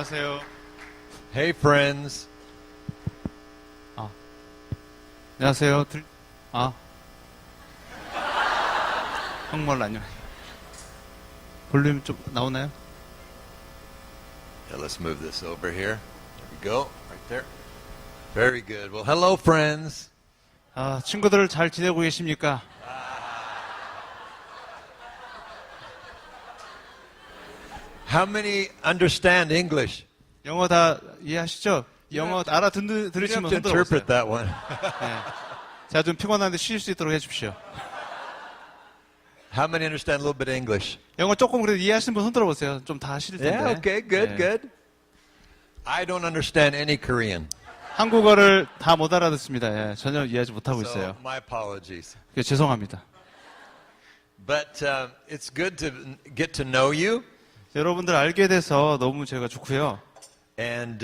안녕하세요. Hey, friends. 안녕하세요. 한국말로 안녕. 볼륨 좀 나오나요? Yeah, let's move this over here. There we go. Right there. Very good. Well, hello, friends. 친구들 잘 지내고 계십니까? How many understand English? 영어 다 이해하시죠? 영어 You 들으시면 have to 흔들어 보세요. interpret that one. 네. 제가 좀 피곤한데 쉬실 수 있도록 해주십시오. How many understand a little bit of English? 영어 조금 그래도 이해하시는 분 흔들어 보세요. 좀 다 하실 텐데. Yeah, okay, good, 네. good. I don't understand any Korean. 한국어를 다 못 알아듣습니다. 예, 전혀 이해하지 못하고 So, 있어요. my apologies. 죄송합니다. But it's good to get to know you. 여러분들 알게 돼서 너무 제가 좋고요. And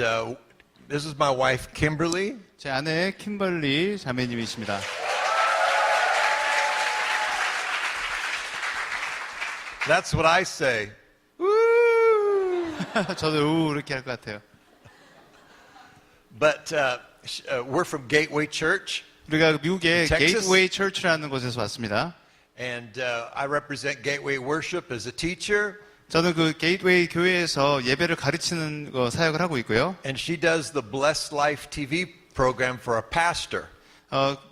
this is my wife, Kimberly. 제 아내 킴벌리 자매님이십니다. That's what I say. Woo! 저도 이렇게 할 것 같아요. But we're from Gateway Church, 우리가 미국의 Texas? 게이트웨이 철치라는 곳에서 왔습니다. and I represent Gateway Worship as a teacher, 저는 그 게이트웨이 교회에서 예배를 가르치는 거 사역을 하고 있고요. and she does the Blessed Life TV program for a pastor.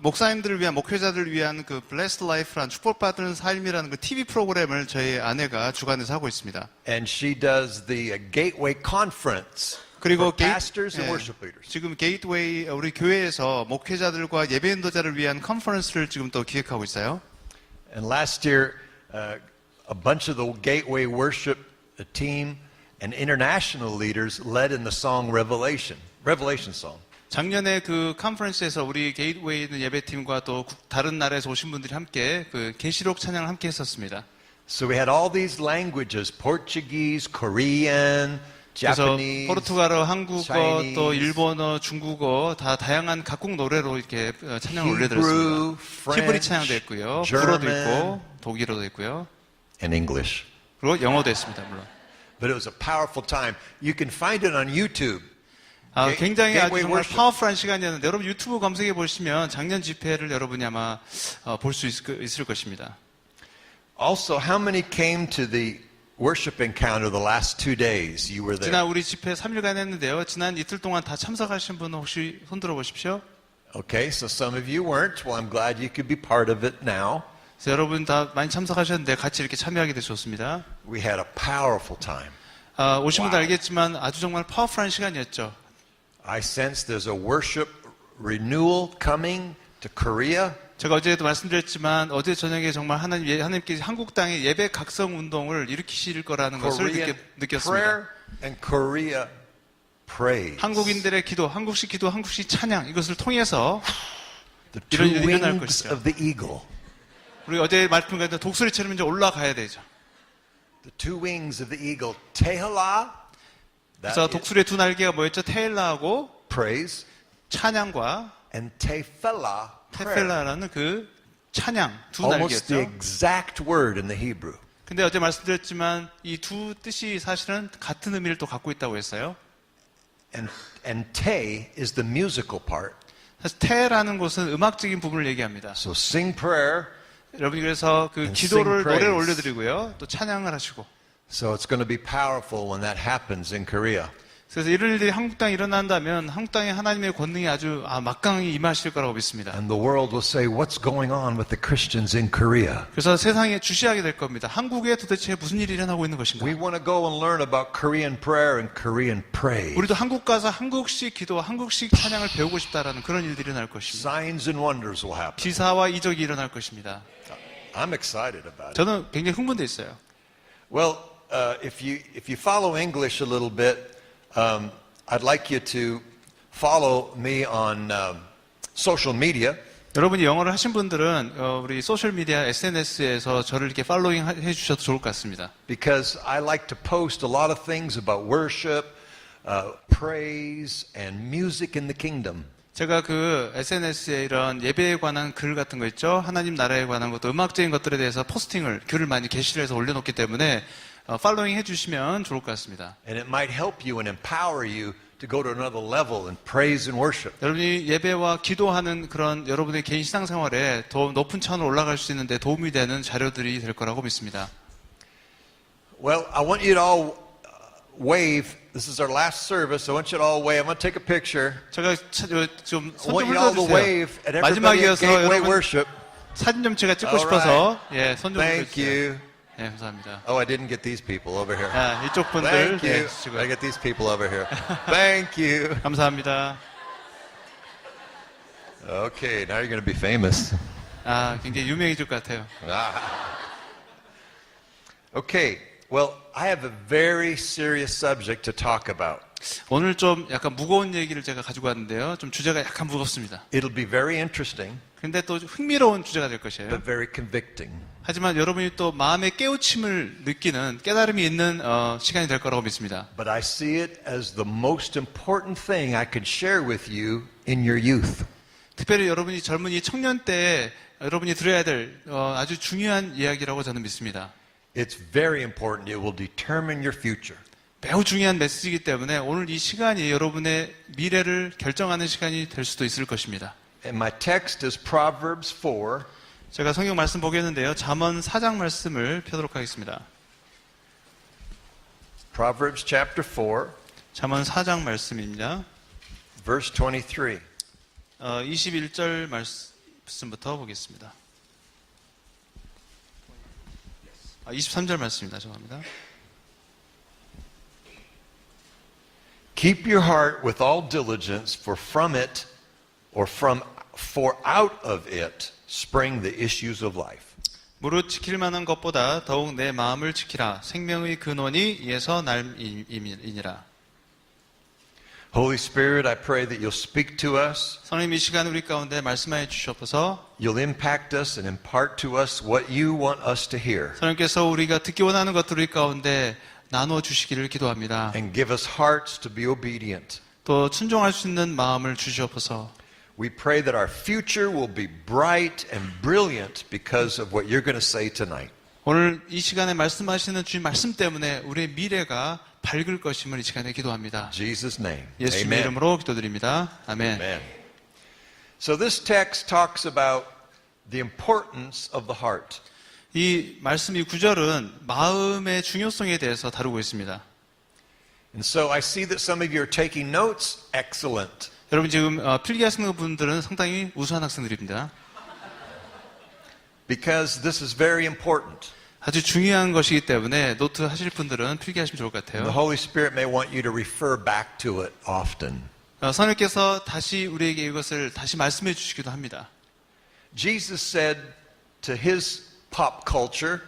목사님들을 위한 목회자들을 위한 그 Blessed Life라는 축복받은 삶이라는 그 TV 프로그램을 저희 아내가 주관해서 하고 있습니다. And she does the Gateway Conference 그리고 for pastors and worship leaders. 지금 게이트웨이 우리 교회에서 목회자들과 예배 인도자를 위한 컨퍼런스를 지금 또 기획하고 있어요. And last year, a bunch of the Gateway Worship team and international leaders led in the song Revelation song. 작년에 그 컨퍼런스에서 우리 게이트웨이 있는 예배팀과 또 다른 나라에서 오신 분들이 함께 그 계시록 찬양을 함께 했었습니다. So we had all these languages: Portuguese, Korean, 그래서 Japanese, 포르투갈어, 한국어, Chinese, 또 일본어, 중국어 다 다양한 각국 노래로 이렇게 찬양을 올려드렸습니다. Hebrew, 히브리 French, 찬양도 있고요, German, 불어도 있고, 독일어도 있고요, and English. 그리고 영어도 있습니다, 물론. But it was a powerful time. You can find it on YouTube. 굉장히 아주 Gateway 정말 Worship. 파워풀한 시간이었는데 여러분 유튜브 검색해 보시면 작년 집회를 여러분이 아마 볼 수 있을 것입니다. Also, how many came to the worship encounter the last 2 days? You were there. 지난 우리 집회 3일간 했는데요. 지난 이틀 동안 다 참석하신 분은 혹시 손들어 보십시오. Okay, so some of you weren't. Well, I'm glad you could be part of it now. 그래서 여러분 다 많이 참석하셨는데 같이 이렇게 참여하게 돼서 좋습니다. We had a powerful time. 오신 분도 알겠지만 아주 정말 파워풀한 시간이었죠. I sense there's a worship renewal coming to Korea. 제가 어제도 말씀드렸지만 어제 저녁에 정말 하나님께서 한국 땅에 예배 각성 운동을 일으키실 거라는 것을 Korean 느꼈습니다. prayer and Korea praise. 한국인들의 기도, 한국식 기도, 한국식 찬양 이것을 통해서 The 이런 two 일이 일어날 wings 것이죠. of the eagle. 우리 어제 말씀드린 독수리처럼 이제 올라가야 되죠. The two wings of the eagle. Tehillah, 그래서 that is 독수리의 두 날개가 뭐였죠? 테일라하고 praise, 찬양과 and Tefillah, prayer. 테펠라라는 그 찬양 두 Almost the 날개였죠. exact word in the Hebrew. 근데 어제 말씀드렸지만 이 두 뜻이 사실은 같은 의미를 또 갖고 있다고 했어요. And Te is the musical part. 사실 테라는 것은 음악적인 부분을 얘기합니다. So sing prayer. 여러분이 그래서 그 And 기도를 sing praise. 노래를 올려드리고요. 또 찬양을 하시고. So it's going to be powerful when that happens in Korea. 그래서 이런 일들이 한국 땅에 일어난다면 한국 땅에 하나님의 권능이 아주 막강히 임하실 거라고 믿습니다. And the world will say, what's going on with the Christians in Korea? 그래서 세상에 주시하게 될 겁니다. 한국에 도대체 무슨 일이 일어나고 있는 것인가? We want to go and learn about Korean prayer and Korean praise. 우리도 한국 가서 한국식 기도, 한국식 찬양을 배우고 싶다라는 그런 일들이 일어날 것입니다. Signs and wonders will happen. 기사와 이적이 일어날 것입니다. I'm excited about it. 저는 굉장히 흥분돼 있어요. Well, if you follow English a little bit, I'd like you to follow me on social media. 여러분이 영어를 하신 분들은 우리 소셜 미디어 SNS에서 저를 이렇게 팔로잉 해주셔도 좋을 것 같습니다. Because I like to post a lot of things about worship, praise, and music in the kingdom. 제가 그 SNS에 이런 예배에 관한 글 같은 거 있죠. 하나님 나라에 관한 것도 음악적인 것들에 대해서 포스팅을 글을 많이 게시를 해서 올려놓기 때문에 팔로잉 해주시면 좋을 것 같습니다. And it might help you and empower you to go to another level in praise and worship. 여러분이 예배와 기도하는 그런 여러분의 개인 신앙생활에 더 높은 차원으로 올라갈 수 있는데 도움이 되는 자료들이 될 거라고 믿습니다. Well, I want you to all wave. This is our last service. I want you to all wave. I'm going to take a picture. 제가 좀 I 손 want 좀 you all to 흘러주세요. wave at everybody 마지막이어서 at Gateway 여러분 Worship. 사진 좀 제가 찍고 All 싶어서 손 좀 Thank 흘려주세요. you. 네, 감사합니다. Oh, I didn't get these people over here. 이쪽 분들 Thank 네, you. 주시고요. I get these people over here. Thank you. 감사합니다. Okay, now you're going to be famous. 굉장히 유명해질 것 같아요. Okay, well, I have a very serious subject to talk about. 오늘 좀 약간 무거운 얘기를 제가 가지고 왔는데요. 좀 주제가 약간 무겁습니다. It'll be very interesting, 근데 또 흥미로운 주제가 될 것이에요. but very convicting. 하지만 여러분이 또 마음의 깨우침을 느끼는 깨달음이 있는 시간이 될 거라고 믿습니다. But I see it as the most important thing I could share with you in your youth. 특별히 여러분이 젊은이 청년 때 여러분이 들어야 될 아주 중요한 이야기라고 저는 믿습니다. It's very important. It will determine your future. 매우 중요한 메시지이기 때문에 오늘 이 시간이 여러분의 미래를 결정하는 시간이 될 수도 있을 것입니다. And my text is Proverbs 4, 제가 성경 말씀 보겠는데요. 잠언 4장 말씀을 펴도록 하겠습니다. Proverbs chapter 4, 잠언 4장 말씀입니다. verse 23. 21절 말씀부터 보겠습니다. 23절 말씀입니다. 죄송합니다. Keep your heart with all diligence, for out of it spring the issues of life. 무릇 지킬 만한 것보다 더욱 내 마음을 지키라. 생명의 근원이 이에서 날이니라. Holy Spirit, I pray that you'll speak to us. 성령 이 시간 우리 가운데 말씀하여 주시옵소서. You'll impact us and impart to us what you want us to hear. 성령께서 우리가 듣기 원하는 것들 우리 가운데 나누어 주시기를 기도합니다. And give us hearts to be obedient. 또 순종할 수 있는 마음을 주시옵소서. We pray that our future will be bright and brilliant because of what you're going to say tonight. 오늘 이 시간에 말씀하시는 주님 말씀 때문에 우리의 미래가 밝을 것임을 이 시간에 기도합니다. In Jesus' name. 예수님의 Amen. 이름으로 기도드립니다. 아멘. Amen. So this text talks about the importance of the heart. 이 말씀, 이 구절은 마음의 중요성에 대해서 다루고 있습니다. And so I see that some of you are taking notes. Excellent. 여러분 지금 필기하시는 분들은 상당히 우수한 학생들입니다. Because this is very important. 아주 중요한 것이기 때문에 노트 하실 분들은 필기하시면 좋을 것 The 같아요. Holy Spirit may want you to refer back to it often. 성령께서 다시 우리에게 이것을 다시 말씀해 주시기도 합니다. Jesus said to his pop culture,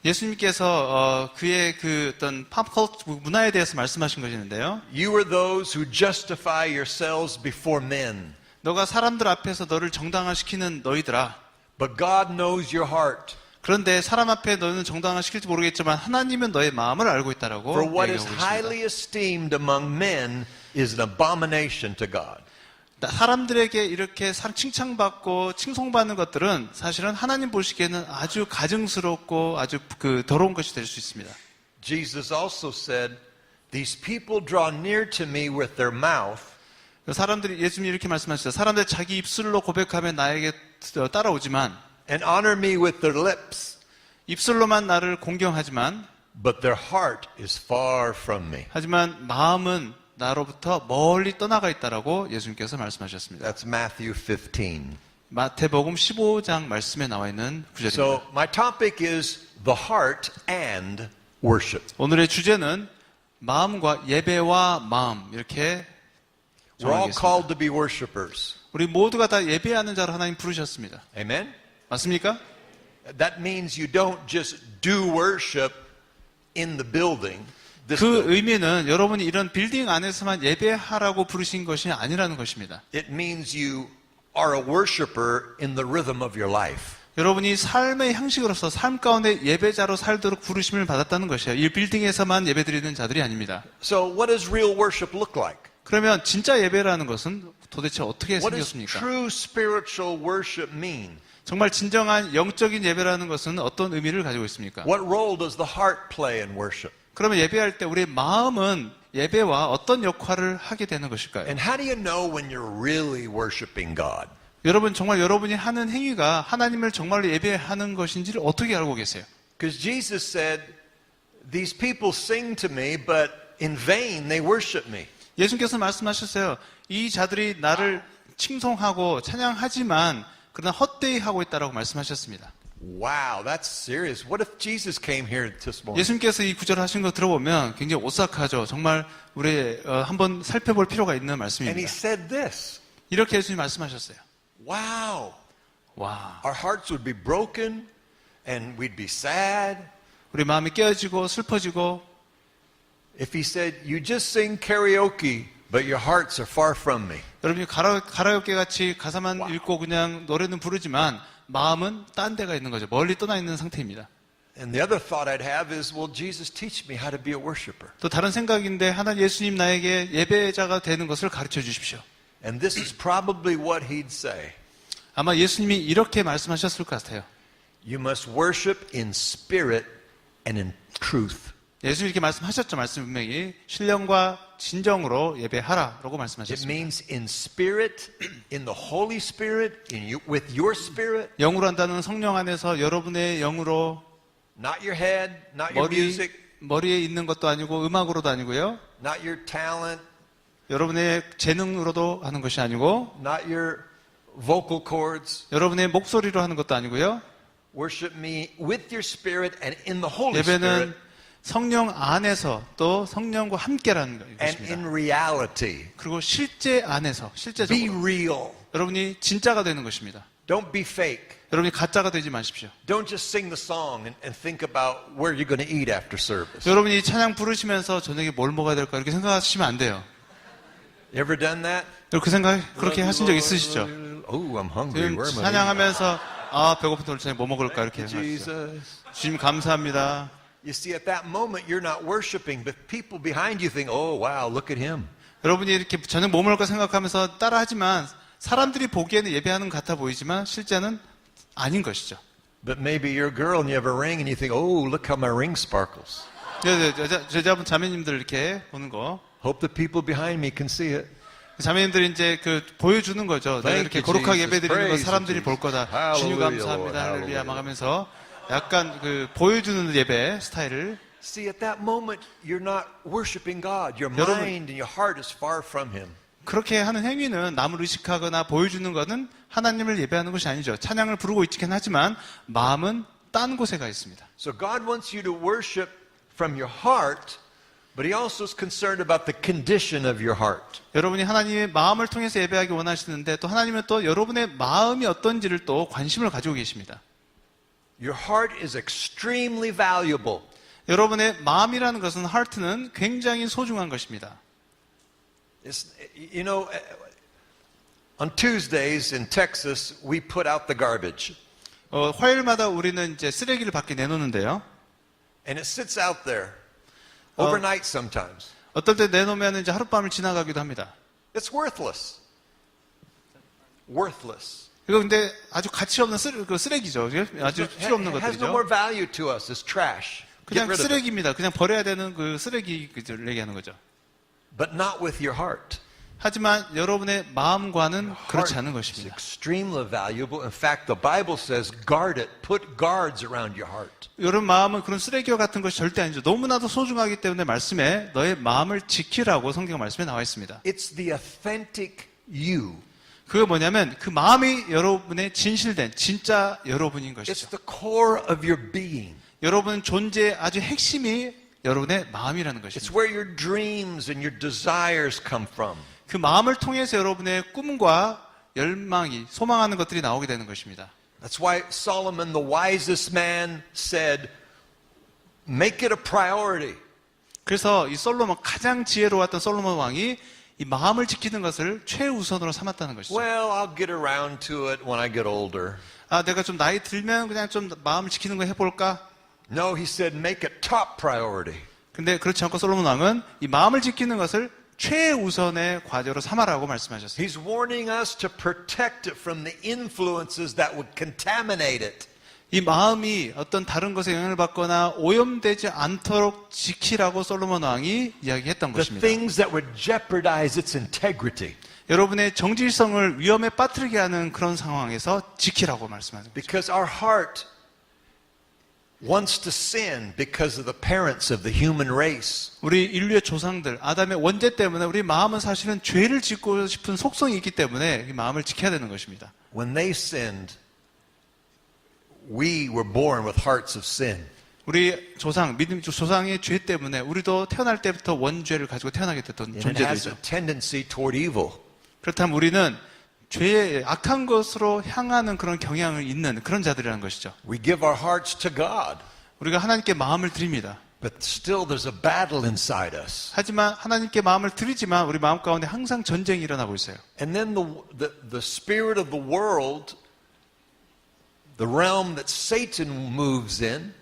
예수님께서 그의 그 어떤 팝컬처 문화에 대해서 말씀하신 것이는데요. you are those who justify yourselves before men, 너가 사람들 앞에서 너를 정당화시키는 너희들아. but God knows your heart. 그런데 사람 앞에 너는 정당화시킬지 모르겠지만 하나님은 너의 마음을 알고 있다라고 For what is 얘기하고 있습니다. highly esteemed among men is an abomination to God. 사람들에게 이렇게 칭찬받고 칭송받는 것들은 사실은 하나님 보시기에는 아주 가증스럽고 아주 그 더러운 것이 될 수 있습니다. Jesus also said, these people draw near to me with their mouth, 사람들이 예수님이 이렇게 말씀하셨어요. 사람들 자기 입술로 고백하면 나에게 따라오지만 and honor me with their lips, 입술로만 나를 공경하지만 but their heart is far from me. 하지만 마음은 나로부터 멀리 떠나가 있다라고 예수님께서 말씀하셨습니다. That's Matthew 15. 마태복음 15장 말씀에 나와 있는 구절입니다. So my topic is the heart and worship. 오늘의 주제는 마음과 예배와 마음 이렇게 We're all 정하겠습니다. called to be worshipers. 우리 모두가 다 예배하는 자로 하나님 부르셨습니다. Amen? 맞습니까? That means you don't just do worship in the building. This 그 building. 의미는 여러분이 이런 빌딩 안에서만 예배하라고 부르신 것이 아니라는 것입니다. It means you are a worshiper in the rhythm of your life. 여러분이 삶의 형식으로서 삶 가운데 예배자로 살도록 부르심을 받았다는 것이에요. 이 빌딩에서만 예배드리는 자들이 아닙니다. So what does real worship look like? 그러면 진짜 예배라는 것은 도대체 어떻게 What does 생겼습니까? true spiritual worship mean? 정말 진정한 영적인 예배라는 것은 어떤 의미를 가지고 있습니까? What role does the heart play in worship? 그러면 예배할 때 우리의 마음은 예배와 어떤 역할을 하게 되는 것일까요? And how do you know when you're really worshiping God? 여러분 정말 여러분이 하는 행위가 하나님을 정말로 예배하는 것인지를 어떻게 알고 계세요? Because Jesus said, these people sing to me, but in vain they worship me. 예수님께서 말씀하셨어요. 이 자들이 나를 칭송하고 찬양하지만 그러나 헛되이 하고 있다라고 말씀하셨습니다. Wow, that's serious. What if Jesus came here this morning? 예수님께서 이 구절을 하신 거 들어보면 굉장히 오싹하죠. 정말 우리 한번 살펴볼 필요가 있는 And he 말씀입니다. said this. 이렇게 예수님 말씀하셨어요. Wow, 와, our hearts would be broken and we'd be sad. 우리 마음이 깨어지고 슬퍼지고 If he said, you just sing karaoke, but your hearts are far from me. 여러분이 가라오케 같이 가사만 읽고 그냥 노래는 부르지만 마음은 딴 데가 있는 거죠. 멀리 떠나 있는 상태입니다. And the other thought I'd have is, well, Jesus, teach me how to be a worshiper. 또 다른 생각인데 하나 예수님 나에게 예배자가 되는 것을 가르쳐 주십시오. And this is probably what he'd say. 아마 예수님이 이렇게 말씀하셨을 것 같아요. You must worship in spirit and in truth. 예수님이 이렇게 말씀하셨죠. 말씀 분명히 신령과 진정으로 예배하라라고 It 말씀하셨습니다. means in spirit, in the Holy Spirit, with your spirit, 영으로 한다는 성령 안에서 여러분의 영으로 not your head, not your music, 머리에 있는 것도 아니고 음악으로도 아니고요. not your talent, 여러분의 재능으로도 하는 것이 아니고 not your vocal cords. 여러분의 목소리로 하는 것도 아니고요. Worship me with your spirit and in the Holy 예배는 Spirit 성령 안에서 또 성령과 함께라는 and 것입니다. in reality. 그리고 실제 안에서 Be 실제적으로 real. 여러분이 진짜가 되는 것입니다. Don't be fake. 여러분이 가짜가 되지 마십시오. Don't just sing the song and think about where you're going to eat after service. 여러분이 찬양 부르시면서 저녁에 뭘 먹어야 될까 이렇게 생각하시면 안 돼요. You ever done that? 그렇게 그렇게 하신 적 있으시죠? Oh, I'm hungry. 지금 Where am I? eating? 찬양하면서 아 배고픈데 오늘 저녁에 뭐 먹을까 이렇게 하시죠. Jesus. 주님 감사합니다. You see, at that moment, you're not worshiping, but people behind you think, oh, wow, look at him. 여러분이 이렇게 저녁 뭐 먹을까 생각하면서 따라하지만 사람들이 보기에는 예배하는 것 같아 보이지만 실제는 아닌 것이죠. But maybe you're a girl and you have a ring and you think, oh, look how my ring sparkles. 여자분 자매님들 이렇게 보는 거. Hope the people behind me can see it. 자매님들이 이제 그 보여주는 거죠. 내가 이렇게 you, 거룩하게 Jesus. 예배드리는 거 Praise 사람들이 you, 볼 거다. Jesus. 주님 Hallelujah, 감사합니다. Lord. 할렐루야 막 하면서 약간 그 보여주는 예배 스타일을 See, at that moment, you're not worshiping God. Your 여러분- mind and your heart is far from Him. 그렇게 하는 행위는 남을 의식하거나 보여주는 것은 하나님을 예배하는 것이 아니죠. 찬양을 부르고 있긴 하지만 마음은 딴 곳에 가 있습니다. So God wants you to worship from your heart, but He also is concerned about the condition of your heart. 여러분이 하나님의 마음을 통해서 예배하기 원하시는데 또 하나님은 또 여러분의 마음이 어떤지를 또 관심을 가지고 계십니다. Your heart is extremely valuable. 여러분의 마음이라는 것은 하트는 굉장히 소중한 것입니다. It's, you know, on Tuesdays in Texas, we put out the garbage. 화요일마다 우리는 이제 쓰레기를 밖에 내놓는데요. And it sits out there overnight sometimes. 어떨 때 내놓으면 이제 하룻밤을 지나가기도 합니다. It's worthless. Worthless. 이거 근데 아주 가치 없는 쓰레기죠. 아주 필요 없는 It has no 것들이죠. more value to us. It's trash. Get 그냥 rid of it. 쓰레기입니다. 그냥 버려야 되는 그 쓰레기를 얘기하는 거죠. But not with your heart. 하지만 여러분의 마음과는 그렇지 않은 Heart is 것입니다. extremely valuable. In fact, the Bible says, guard it. Put guards around your heart. 여러분 마음은 그런 쓰레기와 같은 것이 절대 아니죠. 너무나도 소중하기 때문에 말씀에 너의 마음을 지키라고 성경 말씀에 나와 있습니다. It's the authentic you. 그게 뭐냐면 그 마음이 여러분의 진실된 진짜 여러분인 It's 것이죠. the core of your being. 여러분 존재의 아주 핵심이 여러분의 마음이라는 It's 것입니다. where your dreams and your desires come from. 그 마음을 통해서 여러분의 꿈과 열망이 소망하는 것들이 나오게 되는 것입니다. That's why Solomon, the wisest man, said, make it a priority. 그래서 이 솔로몬 가장 지혜로웠던 솔로몬 왕이 이 마음을 지키는 것을 최우선으로 삼았다는 것이죠. Well, I'll get around to it when I get older. 아, 내가 좀 나이 들면 그냥 좀 마음을 지키는 거 해볼까? No, he said, make it top priority. 근데 그렇지 않고 솔로몬 왕은 이 마음을 지키는 것을 최우선의 과제로 삼아라고 말씀하셨어요. He's warning us to protect it from the influences that would contaminate it. 이 마음이 어떤 다른 것에 영향을 받거나 오염되지 않도록 지키라고 솔로몬 왕이 이야기했던 The 것입니다. things that would jeopardize its integrity. 여러분의 정질성을 위험에 빠뜨리게 하는 그런 상황에서 지키라고 말씀하는 거죠. Because our heart wants to sin because of the parents of the human race. 우리 인류의 조상들, 아담의 원죄 때문에 우리 마음은 사실은 죄를 짓고 싶은 속성이 있기 때문에 이 마음을 지켜야 되는 것입니다. When they sinned, we were born with hearts of sin. 우리 조상, 믿음 조상의 죄 때문에 우리도 태어날 때부터 원죄를 가지고 태어나게 됐던 And it has 존재들이죠. a tendency toward evil. 그렇다면 우리는 죄의 악한 것으로 향하는 그런 경향을 있는 그런 자들이라는 것이죠. We give our hearts to God, 우리가 하나님께 마음을 드립니다. but still there's a battle inside us. 하지만 하나님께 마음을 드리지만 우리 마음 가운데 항상 전쟁이 일어나고 있어요. And then the spirit of the world, the realm that Satan moves in,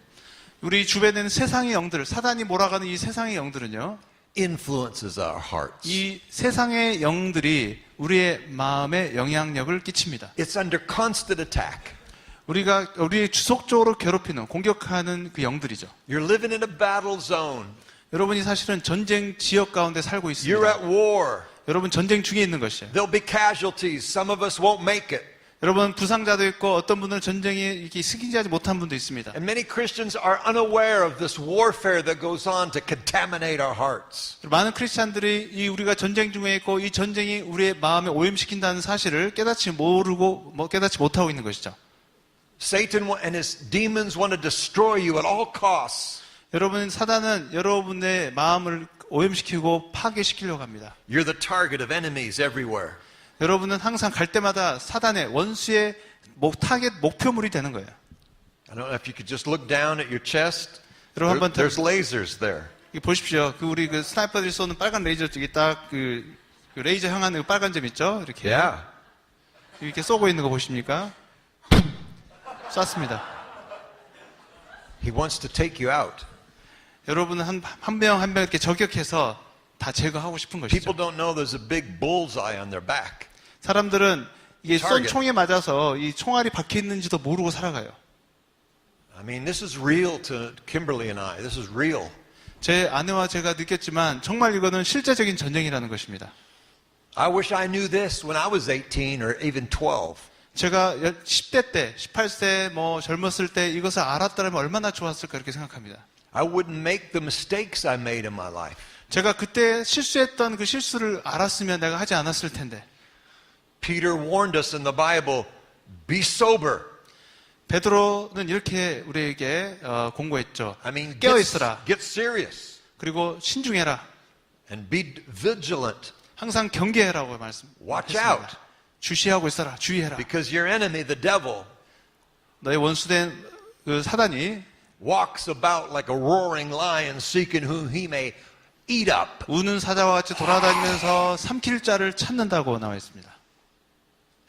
우리 주변에 있는 세상의 영들, 사단이 몰아가는 이 세상의 영들은요, influences our hearts. 이 세상의 영들이 우리의 마음에 영향력을 끼칩니다. It's under constant attack. 우리 지속적으로 괴롭히는, 공격하는 그 영들이죠. You're living in a battle zone. 여러분이 사실은 전쟁 지역 가운데 살고 You're 있습니다. at war. 여러분 전쟁 중에 있는 것이에요. There'll be casualties. Some of us won't make it. 여러분 부상자도 있고 어떤 분들은 전쟁에 이렇게 승리하지 못한 분도 있습니다. And many Christians are unaware of this warfare that goes on to contaminate our hearts. 많은 크리스찬들이 이 우리가 전쟁 중에 있고 이 전쟁이 우리의 마음에 오염시킨다는 사실을 깨닫지 모르고 깨닫지 못하고 있는 것이죠. Satan and his demons want to destroy you at all costs. 여러분 사단은 여러분의 마음을 오염시키고 파괴시키려고 합니다. You're the target of enemies everywhere. 여러분은 항상 갈 때마다 사단의 원수의 타겟 목표물이 되는 거예요. I don't know if you could just look down at your chest. 여러분 한번 There's lasers there. 보십시오. 우리 스나이퍼들이 쏘는 빨간 레이저 쪽에 딱 그 레이저 향한 그 빨간 점 있죠? 이렇게 Yeah. 이렇게 쏘고 있는 거 보십니까? 쐈습니다. He wants to take you out. 여러분은 한 명 한 명 이렇게 저격해서 다 제거하고 싶은 것이죠. People don't know there's a big bullseye on their back. 사람들은 이게 쏜 Target. 총에 맞아서 이 총알이 박혀 있는지도 모르고 살아가요. I mean, this is real to Kimberly and I. This is real. 제 아내와 제가 느꼈지만 정말 이거는 실제적인 전쟁이라는 것입니다. I wish I knew this when I was 18 or even 12. 제가 10대 때, 18세 젊었을 때 이것을 알았다면 얼마나 좋았을까 이렇게 생각합니다. I wouldn't make the mistakes I made in my life. 제가 그때 실수했던 그 실수를 알았으면 내가 하지 않았을 텐데. Peter warned us in the Bible, be sober. 베드로는 이렇게 우리에게 공고했죠. I mean, 깨어 있으라. get serious 그리고 신중해라. and be vigilant 항상 경계해라고 Watch 말씀했습니다. out. 주시하고 있어라. 주의해라. because your enemy, the devil, 너의 원수된 그 사단이 walks about like a roaring lion seeking whom he may eat up. 우는 사자와 같이 돌아다니면서 삼킬 자를 찾는다고 나와 있습니다.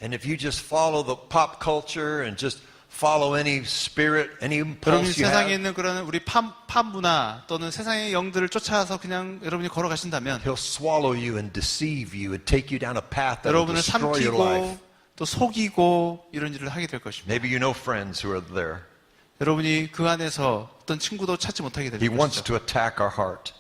And if you just follow the pop culture and just follow any spirit, any 여러분이 impulse you 세상에 have, 있는 그런 우리 팝 문화 또는 세상의 영들을 쫓아서 그냥 여러분이 걸어가신다면 he'll swallow you and deceive you and take you down a path that will 여러분을 destroy your life. 삼키고 또 속이고 이런 일을 하게 될 것입니다. Maybe you know friends who are there. 여러분이 그 안에서 어떤 친구도 찾지 못하게 될 He wants 것이죠. to attack our heart.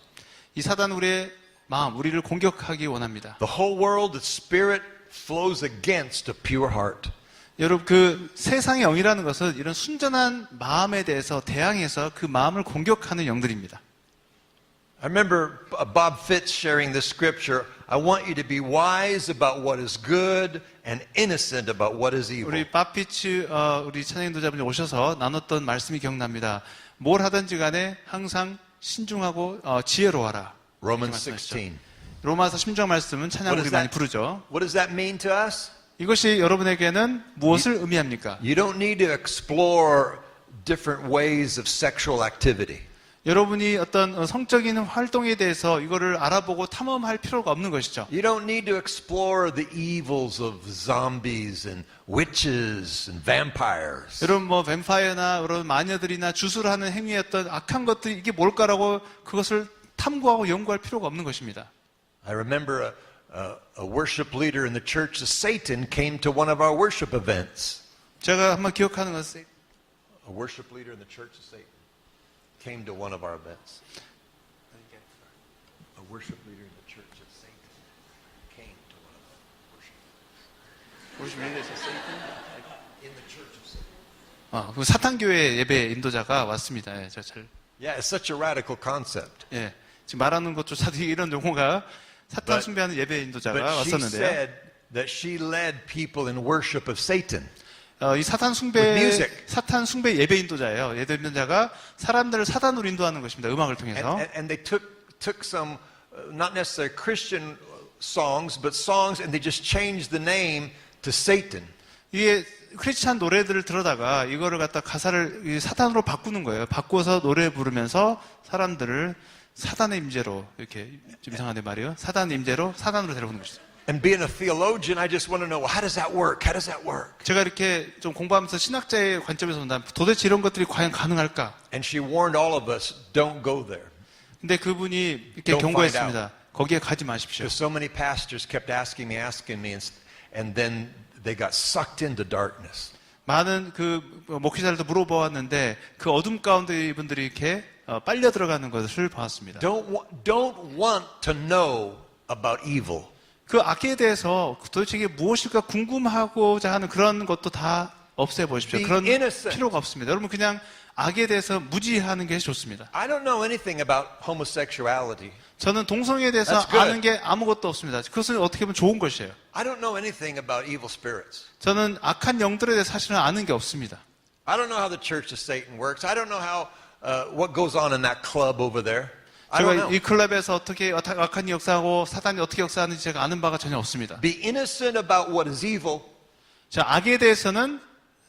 이 사단 우리의 마음, 우리를 공격하기 원합니다. The whole world, the spirit flows against a pure heart. 여러분 그 세상의 영이라는 것은 이런 순전한 마음에 대해서 대항해서 그 마음을 공격하는 영들입니다. I remember Bob Fitz sharing this scripture. I want you to be wise about what is good and innocent about what is evil. 우리 바피츠 우리 찬양인도자분이 오셔서 나눴던 말씀이 기억납니다. 뭘 하든지 간에 항상 신중하고 지혜로워라. Romans 이렇게 말씀하시죠. 16. 로마서 16장 말씀은 찬양 What 우리 is 많이 that? 부르죠. What does that mean to us? 이것이 여러분에게는 무엇을 의미합니까? You don't need to explore different ways of sexual activity. 여러분이 어떤 성적인 활동에 대해서 이거를 알아보고 탐험할 필요가 없는 것이죠. You don't need to explore the evils of zombies and witches and vampires. 여러분 뱀파이어나 그런 마녀들이나 주술하는 행위의 어떤 악한 것들이 이게 뭘까라고 그것을 탐구하고 연구할 필요가 없는 것입니다. I remember a worship leader in the church of Satan came to one of our worship events. 제가 한번 기억하는 것은 A worship leader in the church of Satan came to one of our events. A worship leader in the church of Satan came to one of our worship events. In the church of Satan. 그 사탄교회 예배 인도자가 왔습니다. 예, Yeah, it's such a radical concept. 예, 지금 말하는 것조차도 이런 용어가 사탄 숭배하는 예배 인도자가 But she 왔었는데요. said that she led people in worship of Satan. 이 사탄 With 숭배 music. 예배 인도자예요. 예배 인도자가 사람들을 사단으로 인도하는 것입니다. 음악을 통해서. And they took some, not necessarily Christian songs, but songs, and they just changed the name to Satan. 이게 크리스찬 노래들을 들어다가 이거를 갖다 가사를 이 사탄으로 바꾸는 거예요. 바꿔서 노래 부르면서 사람들을 사단의 임재로 이렇게 좀 이상한데 말이에요. 사단의 임재로 사단으로 데려오는 것이죠. And being a theologian, I just want to know, how does that work? How does that work? 제가 이렇게 좀 공부하면서 신학자의 관점에서 본다면 도대체 이런 것들이 과연 가능할까? And she warned all of us, don't go there. 근데 그분이 이렇게 Don't 경고했습니다. 거기에 가지 마십시오. Because so many pastors kept asking me, and then they got sucked into darkness. 많은 그 목회자들도 물어보았는데 그 어둠 가운데 이분들이 이렇게 빨려 들어가는 것을 보았습니다. Don't want to know about evil. 그 악에 대해서 도대체 이게 무엇일까 궁금하고자 하는 그런 것도 다 없애보십시오. Be 그런 innocent. 필요가 없습니다. 여러분 그냥 악에 대해서 무지하는 게 좋습니다. I don't know anything about homosexuality. 저는 동성애에 대해서 That's good. 아는 게 아무것도 없습니다. 그것은 어떻게 보면 좋은 것이에요. I don't know anything about evil spirits. 저는 악한 영들에 대해서 사실은 아는 게 없습니다. I don't know how the church of Satan works. I don't know how what goes on in that club over there. I don't 제가 know. 이 클럽에서 어떻게 악한 역사하고 사단이 어떻게 역사하는지 제가 아는 바가 전혀 없습니다. Be innocent about what is evil. 자, 악에 대해서는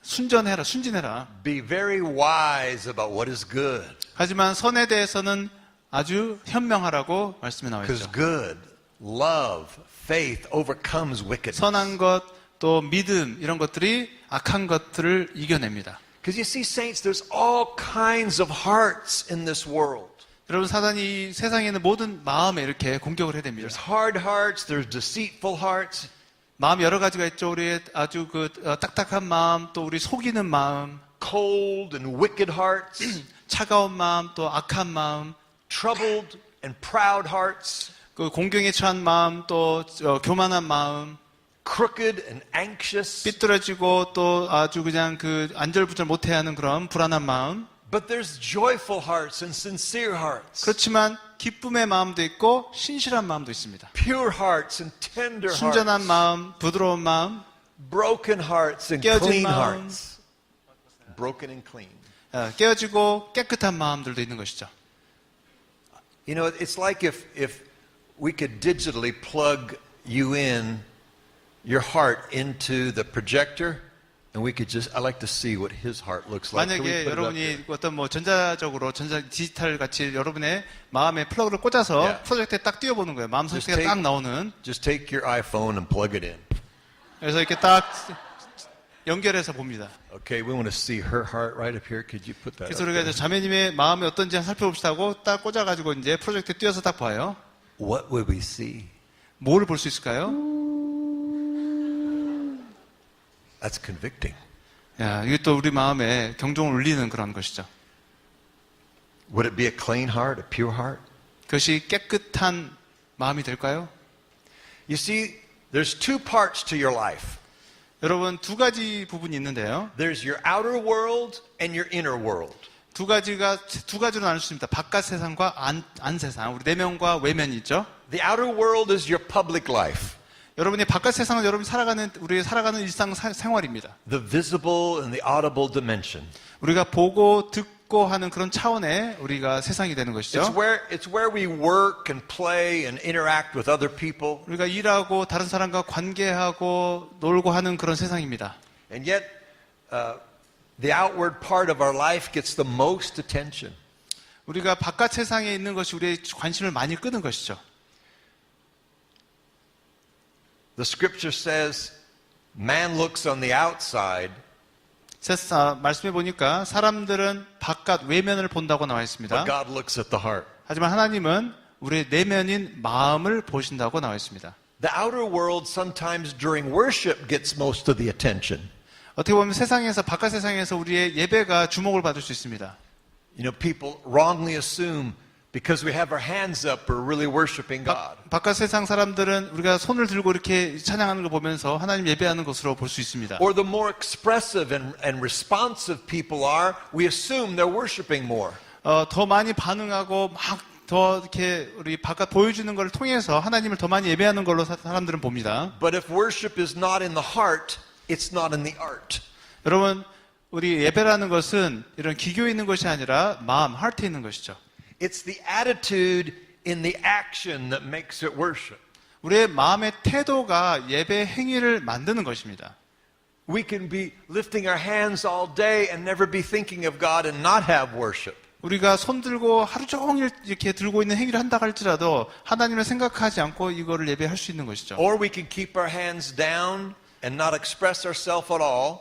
순진해라. Be very wise about what is good. 하지만 선에 대해서는 아주 현명하라고 말씀에 나와 Because 있죠. good, love, faith overcomes wickedness. 선한 것, 또 믿음 이런 것들이 악한 것들을 이겨냅니다. Because you see, saints, there's all kinds of hearts in this world. 여러분 사단이 이 세상에 있는 모든 마음에 이렇게 공격을 해야 됩니다. There's hard hearts, there's deceitful hearts. 마음 여러 가지가 있죠. 우리의 아주 딱딱한 마음, 또 우리 속이는 마음, Cold and wicked hearts, 차가운 마음, 또 악한 마음, troubled and proud hearts, 그 공경에 처한 마음, 또 교만한 마음, crooked and anxious. 삐뚤어지고 또 아주 그냥 안절부절 못해하는 그런 불안한 마음. But there's joyful hearts and sincere hearts, 그렇지만 기쁨의 마음도 있고 신실한 마음도 있습니다. pure hearts and tender 순전한 hearts, 마음, 부드러운 마음, broken hearts and 깨어진 clean 마음. hearts. Broken and clean. 깨어지고 깨끗한 마음들도 있는 것이죠. You know, it's like if we could digitally plug you in, your heart into the projector, and we could I like to see what his heart looks like. Can we 만약에 put it up here? 여러분이 어떤 전자적으로 디지털 같이 여러분의 마음에 플러그를 꽂아서 Yeah. 프로젝트에 딱 띄워보는 거예요. 마음 Just 상태가 take- 딱 나오는. Just take your iPhone and plug it in. 그래서 이렇게 딱 연결해서 봅니다. Okay, we want to see her heart right up here. Could you put that 그래서 up 우리가 there? 이제 자매님의 마음이 어떤지 한번 살펴봅시다 하고 딱 꽂아가지고 이제 프로젝트에 띄워서 딱 봐요. What would we see? 뭘 볼 수 있을까요? That's convicting. 야, 이게 또 우리 마음에 경종을 울리는 그런 것이죠. Would it be a clean heart, a pure heart? 그것이 깨끗한 마음이 될까요? You see, there's two parts to your life. 여러분 두 가지 부분이 있는데요. There's your outer world and your inner world. 두 가지로 나눌 수 있습니다. 바깥 세상과 안 세상. 우리 내면과 외면이 있죠. The outer world is your public life. 여러분이 바깥 세상은 우리 살아가는 일상 생활입니다. The visible and the audible dimension. 우리가 보고 듣고 하는 그런 차원의 우리가 세상이 되는 것이죠. It's where we work and play and interact with other people. 우리가 일하고 다른 사람과 관계하고 놀고 하는 그런 세상입니다. And yet, the outward part of our life gets the most attention. 우리가 바깥 세상에 있는 것이 우리의 관심을 많이 끄는 것이죠. The scripture says, man looks on the outside, 말씀해 보니까 사람들은 바깥 외면을 본다고 나와 but 있습니다. God looks at the heart. 하지만 하나님은 우리의 내면인 마음을 보신다고 나와 있습니다. The outer world sometimes during worship gets most of the attention. 어떻게 보면 세상에서 바깥 세상에서 우리의 예배가 주목을 받을 수 있습니다. You know, people wrongly assume because we have our hands up, we're really worshiping God. 바깥 세상 사람들은 우리가 손을 들고 이렇게 찬양하는 걸 보면서 하나님 예배하는 것으로 볼 수 있습니다. Or the more expressive and responsive people are, we assume they're worshiping more. 더 많이 반응하고 막 더 이렇게 우리 바깥 보여주는 걸 통해서 하나님을 더 많이 예배하는 걸로 사람들은 봅니다. But if worship is not in the heart, it's not in the art. 여러분, 우리 예배라는 것은 이런 기교에 있는 것이 아니라 마음, 하트에 있는 것이죠. It's the attitude in the action that makes it worship. 우리의 마음의 태도가 예배 행위를 만드는 것입니다. We can be lifting our hands all day and never be thinking of God and not have worship. 우리가 손 들고 하루 종일 이렇게 들고 있는 행위를 한다 할지라도 하나님을 생각하지 않고 이거를 예배할 수 있는 것이죠. Or we can keep our hands down and not express ourselves at all,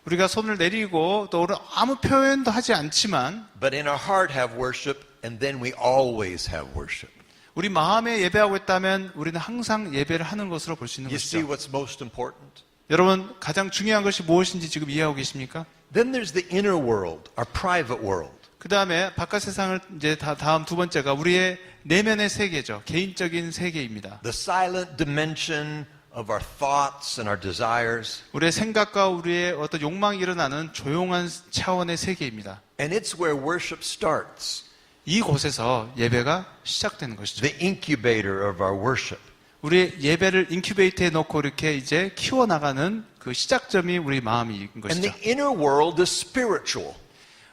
우리가 손을 내리고 또 아무 표현도 하지 않지만 but in our heart have worship, and then we always have worship. 우리 마음에 예배하고 있다면 우리는 항상 예배를 하는 것으로 볼 수 있는 You see 것이죠. what's most important? 여러분, 가장 중요한 것이 무엇인지 지금 이해하고 계십니까? Then there's the inner world, our private world. 그 다음에 바깥 세상을 이제 다음 두 번째가 우리의 내면의 세계죠. 개인적인 세계입니다. The silent dimension of our thoughts and our desires. 우리의 생각과 우리의 어떤 욕망이 일어나는 조용한 차원의 세계입니다. And it's where worship starts. 이곳에서 예배가 시작되는 것이죠. The incubator of our worship. 우리의 예배를 인큐베이터에 넣고 이렇게 이제 키워나가는 그 시작점이 우리 마음인 And 것이죠. the inner world is spiritual.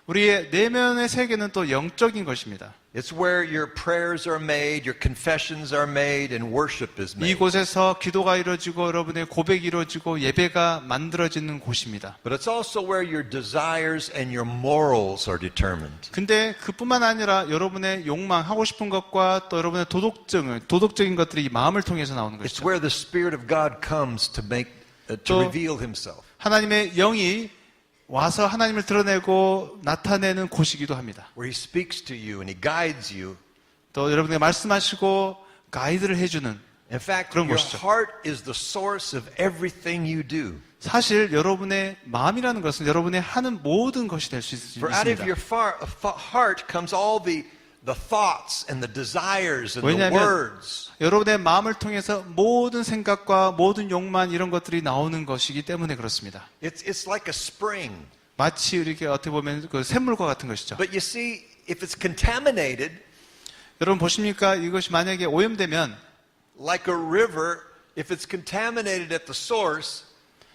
우리의 내면의 세계는 또 영적인 것입니다. It's where your prayers are made, your confessions are made, and worship is made. 이곳에서 기도가 이루어지고 여러분의 고백이 이루어지고 예배가 만들어지는 곳입니다. But it's also where your desires and your morals are determined. 근데 그뿐만 아니라 여러분의 욕망, 하고 싶은 것과 또 여러분의 도덕적인 것들이 이 마음을 통해서 나오는 It's 것이죠. where the Spirit of God comes to 또 reveal Himself. 하나님의 영이 와서 하나님을 드러내고 나타내는 곳이기도 합니다. Where He speaks to you and He guides you. 또 여러분에게 말씀하시고 가이드를 해주는 In fact, 그런 your 곳이죠. heart is the source of everything you do. 사실 여러분의 마음이라는 것은 여러분의 하는 모든 것이 될 수 For out of 있습니다. your heart comes all the thoughts and the desires and the 왜냐하면 words. 여러분의 마음을 통해서 모든 생각과 모든 욕망 이런 것들이 나오는 것이기 때문에 그렇습니다. It's like a spring. 마치 이렇게 어떻게 보면 그 샘물과 같은 것이죠. But you see, if it's contaminated, 여러분 보십니까? 이것이 만약에 오염되면 like a river, if it's contaminated at the source,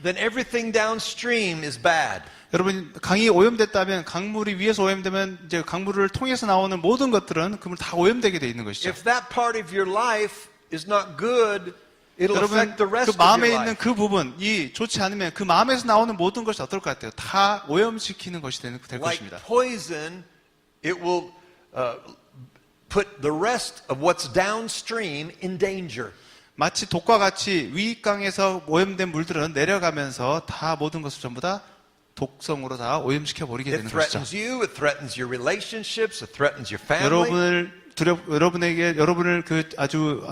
then everything downstream is bad. 여러분 강이 오염됐다면 강물이 위에서 오염되면 이제 강물을 통해서 나오는 모든 것들은 그물 다 오염되게 돼 있는 것이죠. If that part of your life is not good, it'll 여러분 affect the 그 rest of 마음에 your 있는 life. 그 부분이 좋지 않으면 그 마음에서 나오는 모든 것이 어떨 것 같아요? 다 오염시키는 것이 될 Like 것입니다. poison, it will put the rest of what's downstream in danger. 마치 독과 같이 위강에서 오염된 물들은 내려가면서 다 모든 것을 전부 다 독성으로 다 오염시켜 버리게 It 되는 것이죠. threatens you, it threatens your relationships, it threatens your family. 여러분을 그 아주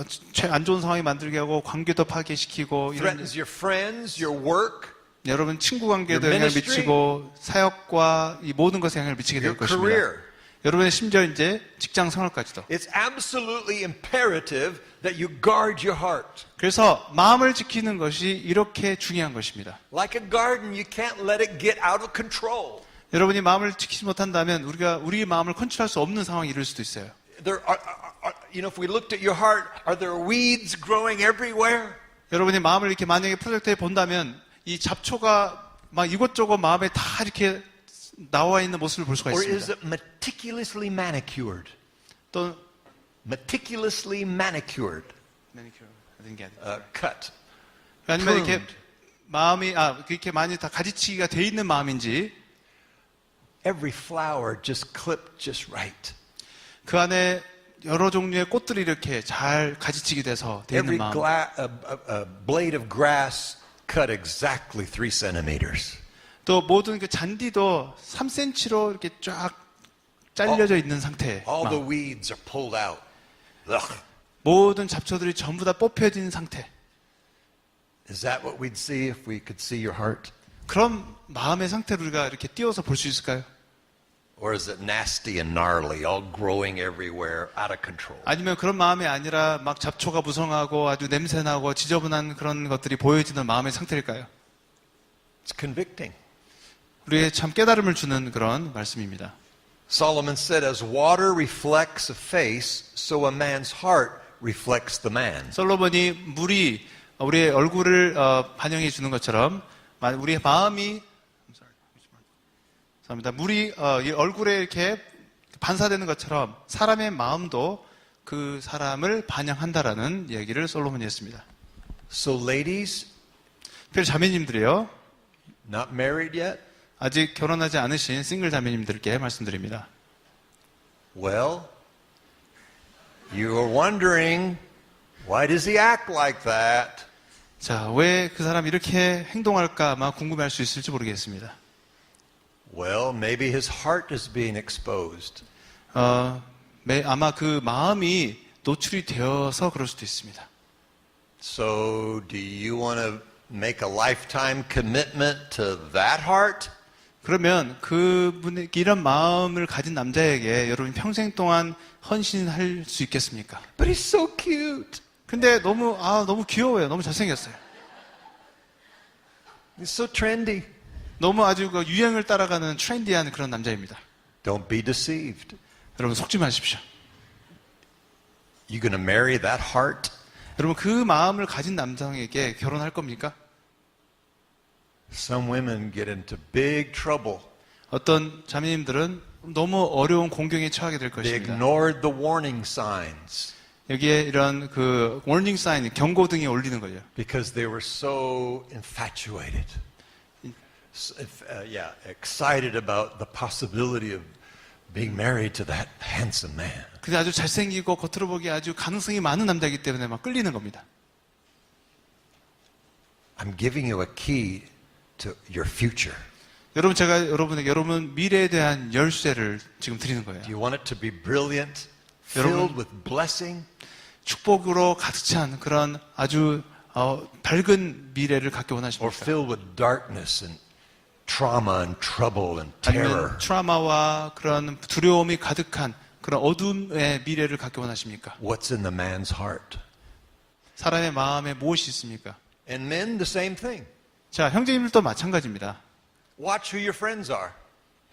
안 좋은 상황에 만들게 하고 관계도 파괴시키고 이런 Threatens your friends, your work, 여러분 친구 관계도 your 영향을 ministry, 미치고 사역과 이 모든 것에 영향을 미치게 될 your 것입니다. career. 여러분의 심지어 이제 직장 생활까지도. It's absolutely imperative that you guard your heart. 그래서 마음을 지키는 것이 이렇게 중요한 것입니다. Like a garden, you can't let it get out of control. 여러분이 마음을 지키지 못한다면 우리가 우리의 마음을 컨트롤할 수 없는 상황이 이를 수도 있어요. There if we looked at your heart, are there weeds growing everywhere? 여러분이 마음을 이렇게 만약에 프로젝트에 본다면 이 잡초가 막 이곳저곳 마음에 다 이렇게 나와 있는 모습을 볼 수가 Or is 있습니다. it meticulously manicured? 또 Meticulously manicured, cut. 아니면 이렇게 pruned. 마음이 그렇게 많이 다 가지치기가 돼 있는 마음인지 Every flower just clipped just right. 그 안에 여러 종류의 꽃들이 이렇게 잘 가지치기 돼서 돼 있는 Every 마음. blade of grass cut exactly 3 centimeters. 또 모든 그 잔디도 3cm로 이렇게 쫙 잘려져 있는 상태. All the weeds are pulled out. Ugh. 모든 잡초들이 전부 다 뽑혀진 상태. Is that what we'd see if we could see your heart? 그런 마음의 상태를 우리가 이렇게 띄워서 볼 수 있을까요? Or is it nasty and gnarly, all growing everywhere, out of control? 아니면 그런 마음이 아니라 막 잡초가 무성하고 아주 냄새나고 지저분한 그런 것들이 보여지는 마음의 상태일까요? It's convicting. 우리에게 참 깨달음을 주는 그런 말씀입니다. Solomon said, as water reflects a face, so a man's heart reflects the man. 솔로몬이 물이 우리의 얼굴을 반영해 주는 것처럼 우리의 마음이 죄송합니다. 물이 이 얼굴에 이렇게 반사되는 것처럼 사람의 마음도 그 사람을 반영한다라는 얘기를 솔로몬이 했습니다. So ladies, 특별히 자매님들이요. not married yet? 아직 결혼하지 않으신 싱글 자매님들께 말씀드립니다. Well, you are wondering, why does he act like that? 자, 왜 그 사람이 이렇게 행동할까 아마 궁금해할 수 있을지 모르겠습니다. Well, maybe his heart is being exposed. 아마 그 마음이 노출이 되어서 그럴 수도 있습니다. So, do you want to make a lifetime commitment to that heart? 그러면 그분의 이런 마음을 가진 남자에게 여러분 평생 동안 헌신할 수 있겠습니까? But he's so cute. 근데 너무 귀여워요. 너무 잘생겼어요. He's so trendy. 너무 아주 그 유행을 따라가는 트렌디한 그런 남자입니다. Don't be deceived. 여러분 속지 마십시오. You going to marry that heart? 여러분 그 마음을 가진 남성에게 결혼할 겁니까? Some women get into big trouble. 어떤 자매님들은 너무 어려운 공경에 처하게 될 They 것입니다. ignored the warning signs 여기에 이런 그 워닝 사인, 경고등이 올리는 거예요. because they were so infatuated. Excited about the possibility of being married to that handsome man. 근데 아주 잘생기고 겉으로 보기에 아주 가능성이 많은 남자이기 때문에 막 끌리는 겁니다. I'm giving you a key to your future. 여러분 제가 여러분에게 여러분 미래에 대한 열쇠를 지금 드리는 거예요. Do you want it to be brilliant, 여러분, filled with blessing? 축복으로 가득 찬 그런 아주 밝은 미래를 갖기 Or 원하십니까? filled with darkness and trauma and trouble and terror? 아니면 트라우마와 그런 두려움이 가득한 그런 어둠의 미래를 갖기 원하십니까? What's in the man's heart? 사람의 마음에 무엇이 있습니까? And men, the same thing. 자, 형제님들도 마찬가지입니다. Watch who your friends are.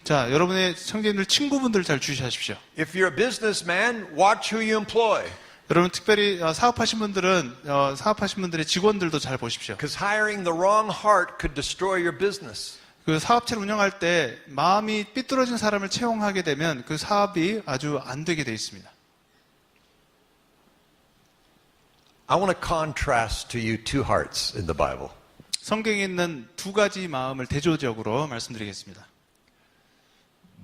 자, 여러분의 형제님들 친구분들 잘 주시하십시오. If you're a businessman, watch who you employ. 여러분 특별히 사업하신 분들은 사업하신 분들의 직원들도 잘 보십시오. Because hiring the wrong heart could destroy your business. 그 사업체를 운영할 때 마음이 삐뚤어진 사람을 채용하게 되면 그 사업이 아주 안 되게 돼 있습니다. I want to contrast to you two hearts in the Bible. 성경에 있는 두 가지 마음을 대조적으로 말씀드리겠습니다.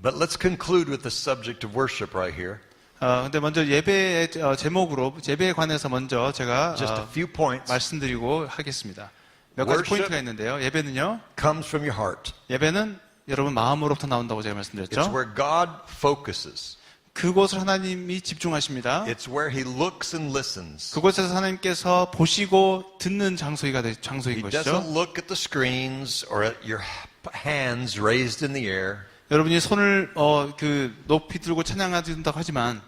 But let's conclude with the subject of worship right here. 근데 먼저 예배의 제목으로 예배에 관해서 먼저 제가 Just a few points. 말씀드리고 하겠습니다. 몇 가지 Worship 포인트가 있는데요. 예배는요. comes from your heart. 예배는 여러분 마음으로부터 나온다고 제가 It's 말씀드렸죠. where God focuses. 그곳을 하나님이 집중하십니다. It's where He looks and listens. 그곳에서 하나님께서 보시고 듣는 장소인 He 것이죠. doesn't look at the screens or at your hands raised in the air. 여러분이 손을 높이 들고 찬양하신다고 하지만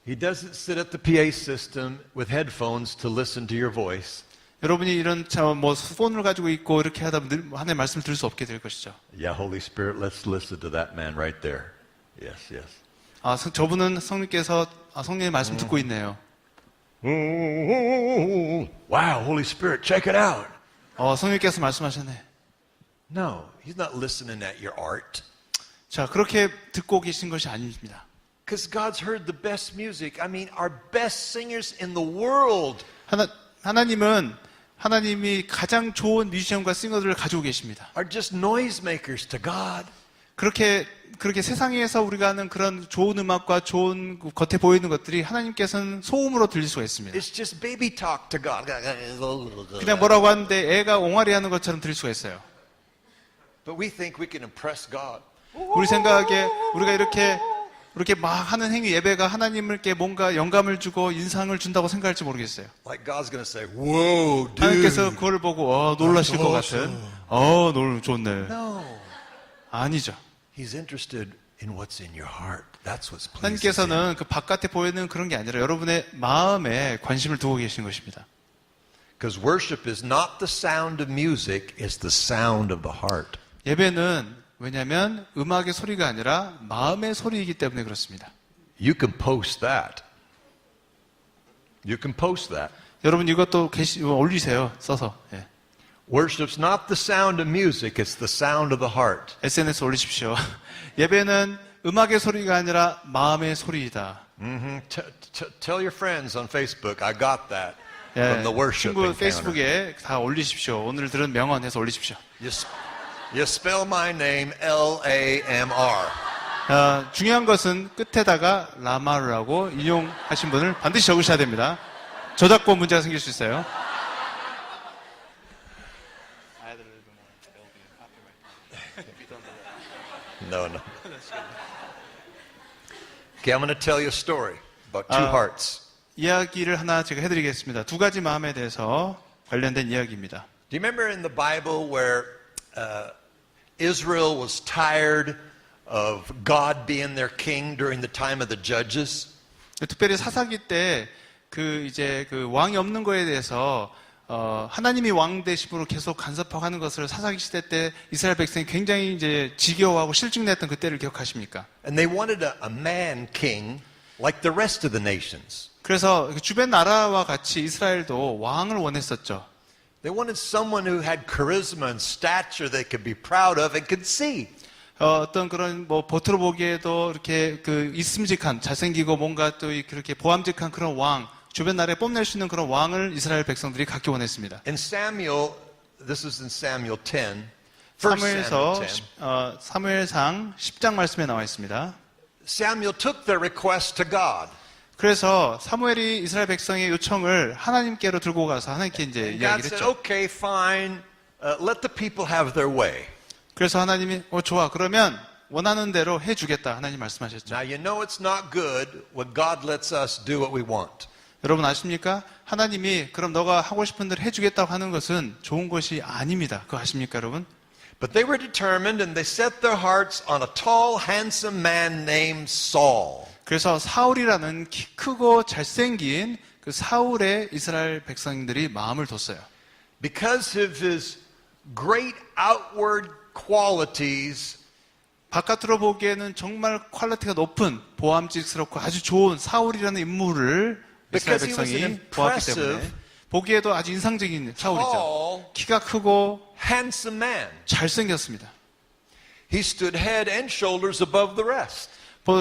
He doesn't sit at the PA system with headphones to listen to your voice. 여러분이 이런 폰을 가지고 있고 이렇게 하다 보면 하나님의 말씀을 들을 수 없게 될 것이죠. Yeah, Holy Spirit, let's listen to that man right there. Yes, yes. 저분은 성령님께서 성령의 말씀 듣고 있네요. Wow, Holy Spirit, check it out. 성령님께서 말씀하셨네. No, He's not listening at your art. 자, 그렇게 듣고 계신 것이 아닙니다. Because God's heard the best music. I mean, our best singers in the world. 하나님이 가장 좋은 뮤지션과 싱어들을 가지고 계십니다. Are just noisemakers to God. 그렇게 세상에서 우리가 하는 그런 좋은 음악과 좋은 겉에 보이는 것들이 하나님께서는 소음으로 들릴 수가 있습니다. It's just baby talk to God. 그냥 뭐라고 하는데 애가 옹알이 하는 것처럼 들릴 수가 있어요. But we think we can impress God. 우리 생각에 우리가 이렇게 이렇게 막 하는 행위 예배가 하나님께 뭔가 영감을 주고 인상을 준다고 생각할지 모르겠어요. Like God's going to say, whoa, dude. 하나님께서 그걸 보고 놀라실 것 같은 좋네. No. 아니죠. He's interested in what's in your heart. That's what's pleasing. 하나님께서는 그 바깥에 보이는 그런 게 아니라 여러분의 마음에 관심을 두고 계신 것입니다. Because worship is not the sound of music, it's the sound of the heart. 예배는 왜냐하면 음악의 소리가 아니라 마음의 소리이기 때문에 그렇습니다. You can post that. You can post that. 여러분 이것도 올리세요. 써서. 예. Worship's not the sound of music, it's the sound of the heart. SNS 올리십시오. 예배는 음악의 소리가 아니라 마음의 소리이다. Tell your friends on Facebook, I got that 예, from the worship 친구 encounter. 페이스북에 다 올리십시오. 오늘 들은 명언해서 올리십시오. You spell my name L-A-M-R. 중요한 것은 끝에다가 라마르라고 인용하신 분을 반드시 적으셔야 됩니다. 저작권 문제가 생길 수 있어요. No. Okay, I'm going to tell you a story about two hearts. 이야기를 하나 제가 해드리겠습니다. 두 가지 마음에 대해서 관련된 이야기입니다. Do you remember in the Bible where Israel was tired of God being their king during the time of the judges? 특별히 사사기 때 그 왕이 없는 거에 대해서 하나님이 왕 대심으로 계속 간섭하고 하는 것을 사사기 시대 때 이스라엘 백성이 굉장히 이제 지겨워하고 실증냈던 그때를 기억하십니까? And they wanted a man king like the rest of the nations. 그래서 주변 나라와 같이 이스라엘도 왕을 원했었죠. They wanted someone who had charisma and stature they could be proud of and could see. 어떤 그런 겉으로 보기에도 이렇게 있음직한 잘생기고 뭔가 또 그렇게 보암직한 그런 왕, 주변 나라에 뽐낼 수 있는 그런 왕을 이스라엘 백성들이 갖기 원했습니다. In Samuel, this is in Samuel 10. First Samuel 10. 사무엘상 10장 말씀에 나와 있습니다. Samuel took their request to God. 그래서 사무엘이 이스라엘 백성의 요청을 하나님께로 들고 가서 하나님께 이제 God 이야기를 said, 했죠. okay, fine, let the people have their way. 그래서 하나님이 좋아 그러면 원하는 대로 해주겠다 하나님 말씀하셨죠. Now you know it's not good when God lets us do what we want. 여러분 아십니까? 하나님이 그럼 너가 하고 싶은 대로 해주겠다고 하는 것은 좋은 것이 아닙니다. 그거 아십니까 여러분? But they were determined and they set their hearts on a tall, handsome man named Saul. 그래서 사울이라는 키 크고 잘생긴 그 사울의 이스라엘 백성들이 마음을 뒀어요. Because of his great outward qualities, 바깥으로 보기에는 정말 퀄리티가 높은 보암직스럽고 아주 좋은 사울이라는 인물을 이스라엘 Because he was 백성이 an 보았기 때문에 impressive, 보기에도 아주 인상적인 사울이죠. tall, 키가 크고 handsome man. 잘생겼습니다. He stood head and shoulders above the rest.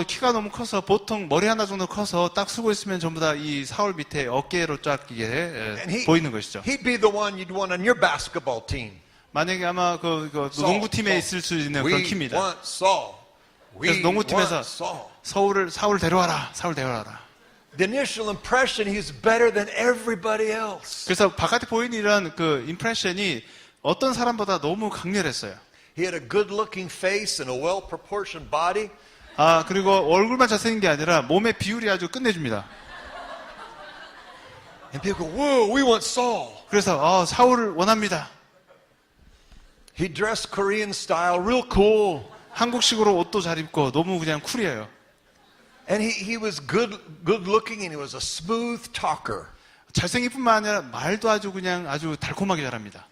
키가 너무 커서 보통 머리 하나 정도 커서 딱 쓰고 있으면 전부 다 이 사울 밑에 어깨로 쫙 이게 보이는 것이죠. He'd be the one you'd want on your basketball team. 만약에 아마 농구팀에 있을 수 있는 그런 We 키입니다. want Saul. 그래서 We 농구팀에서 want Saul. 사울 데려와라. 사울 데려와라. The initial impression, he's better than everybody else. 그래서 바깥에 보이는 이런 그 임프레션이 어떤 사람보다 너무 강렬했어요. He had a good-looking face and a well-proportioned body. 그리고 얼굴만 잘생긴 게 아니라 몸의 비율이 아주 끝내줍니다. And people go, whoa, we want Saul. 그래서 사울을 원합니다. He dressed Korean style, real cool. 한국식으로 옷도 잘 입고 너무 그냥 쿨이에요. And he was good-looking and he was a smooth talker. 잘생긴 뿐만 아니라 말도 아주 달콤하게 잘합니다.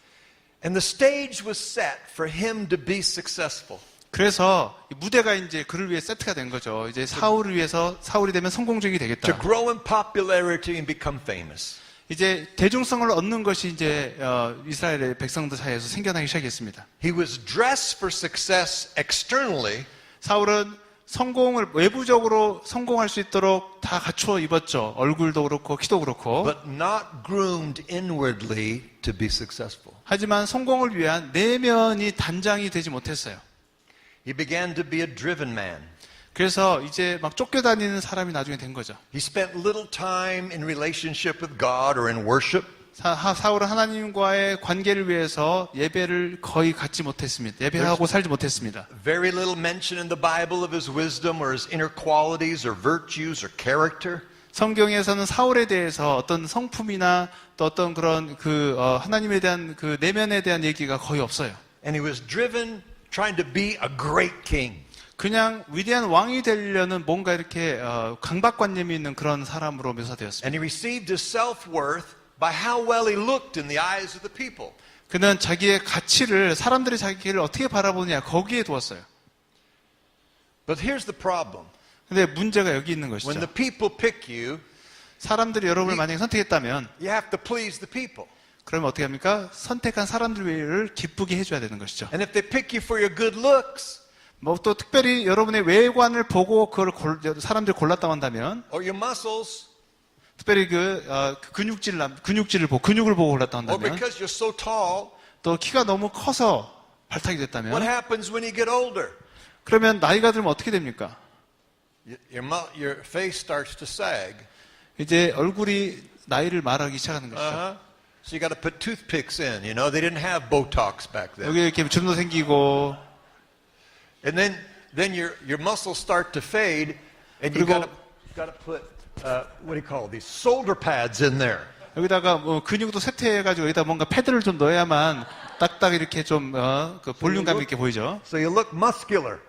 And the stage was set for him to be successful. 그래서 이 무대가 이제 그를 위해 세트가 된 거죠. 이제 사울을 위해서 사울이 되면 성공적이 To 되겠다. grow in popularity and become famous. 이제 대중성을 얻는 것이 이제 이스라엘의 백성들 사이에서 생겨나기 시작했습니다. He was dressed for success externally. 사울은 외부적으로 성공할 수 있도록 다 갖추어 입었죠. 얼굴도 그렇고 키도 그렇고. But not groomed inwardly to be successful. 하지만 성공을 위한 내면이 단장이 되지 못했어요. He began to be a driven man. 그래서 이제 막 쫓겨다니는 사람이 나중에 된 거죠. He spent little time in relationship with God or in worship. 사울은 하나님과의 관계를 위해서 예배를 거의 갖지 못했습니다. 예배하고 살지 못했습니다. Very little mention in the Bible of his wisdom or his inner qualities or virtues or character. 성경에서는 사울에 대해서 어떤 성품이나 또 어떤 그런 하나님에 대한 그 내면에 대한 얘기가 거의 없어요. And he was driven trying to be a great king. 그냥 위대한 왕이 되려는 뭔가 이렇게 강박관념이 있는 그런 사람으로 묘사되었습니다. And he received his self-worth by how well he looked in the eyes of the people. 그는 자기의 가치를 사람들이 자기를 어떻게 바라보느냐 거기에 두었어요. But here's the problem. 근데 문제가 여기 있는 When 것이죠. the people pick you, 사람들이 여러분을 만약에 선택했다면 you have to please the people. 그러면 어떻게 합니까? 선택한 사람들을 기쁘게 해줘야 되는 것이죠. And if they pick you for your good looks 뭐 또 특별히 여러분의 외관을 보고 그걸 사람들이 골랐다고 한다면 or your muscles 특별히 근육을 보고 골랐다고 or 한다면 because you're so tall, 또 키가 너무 커서 발탁이 what 됐다면 happens when you get older? 그러면 나이가 들면 어떻게 됩니까? Your face starts to sag. 이제 얼굴이 나이를 말하기 시작하는 것이죠. So you got to put toothpicks in. You know, they didn't have Botox back then. 여기 이렇게 주름도 생기고 And then your muscles start to fade, and you 그리고- got to put what do you call these shoulder pads in there. 여기다가 뭐 근육도 쇠퇴해가지고 여기다 뭔가 패드를 좀 넣어야만 딱딱 이렇게 좀 그 볼륨감 있게 보이죠. So you look muscular.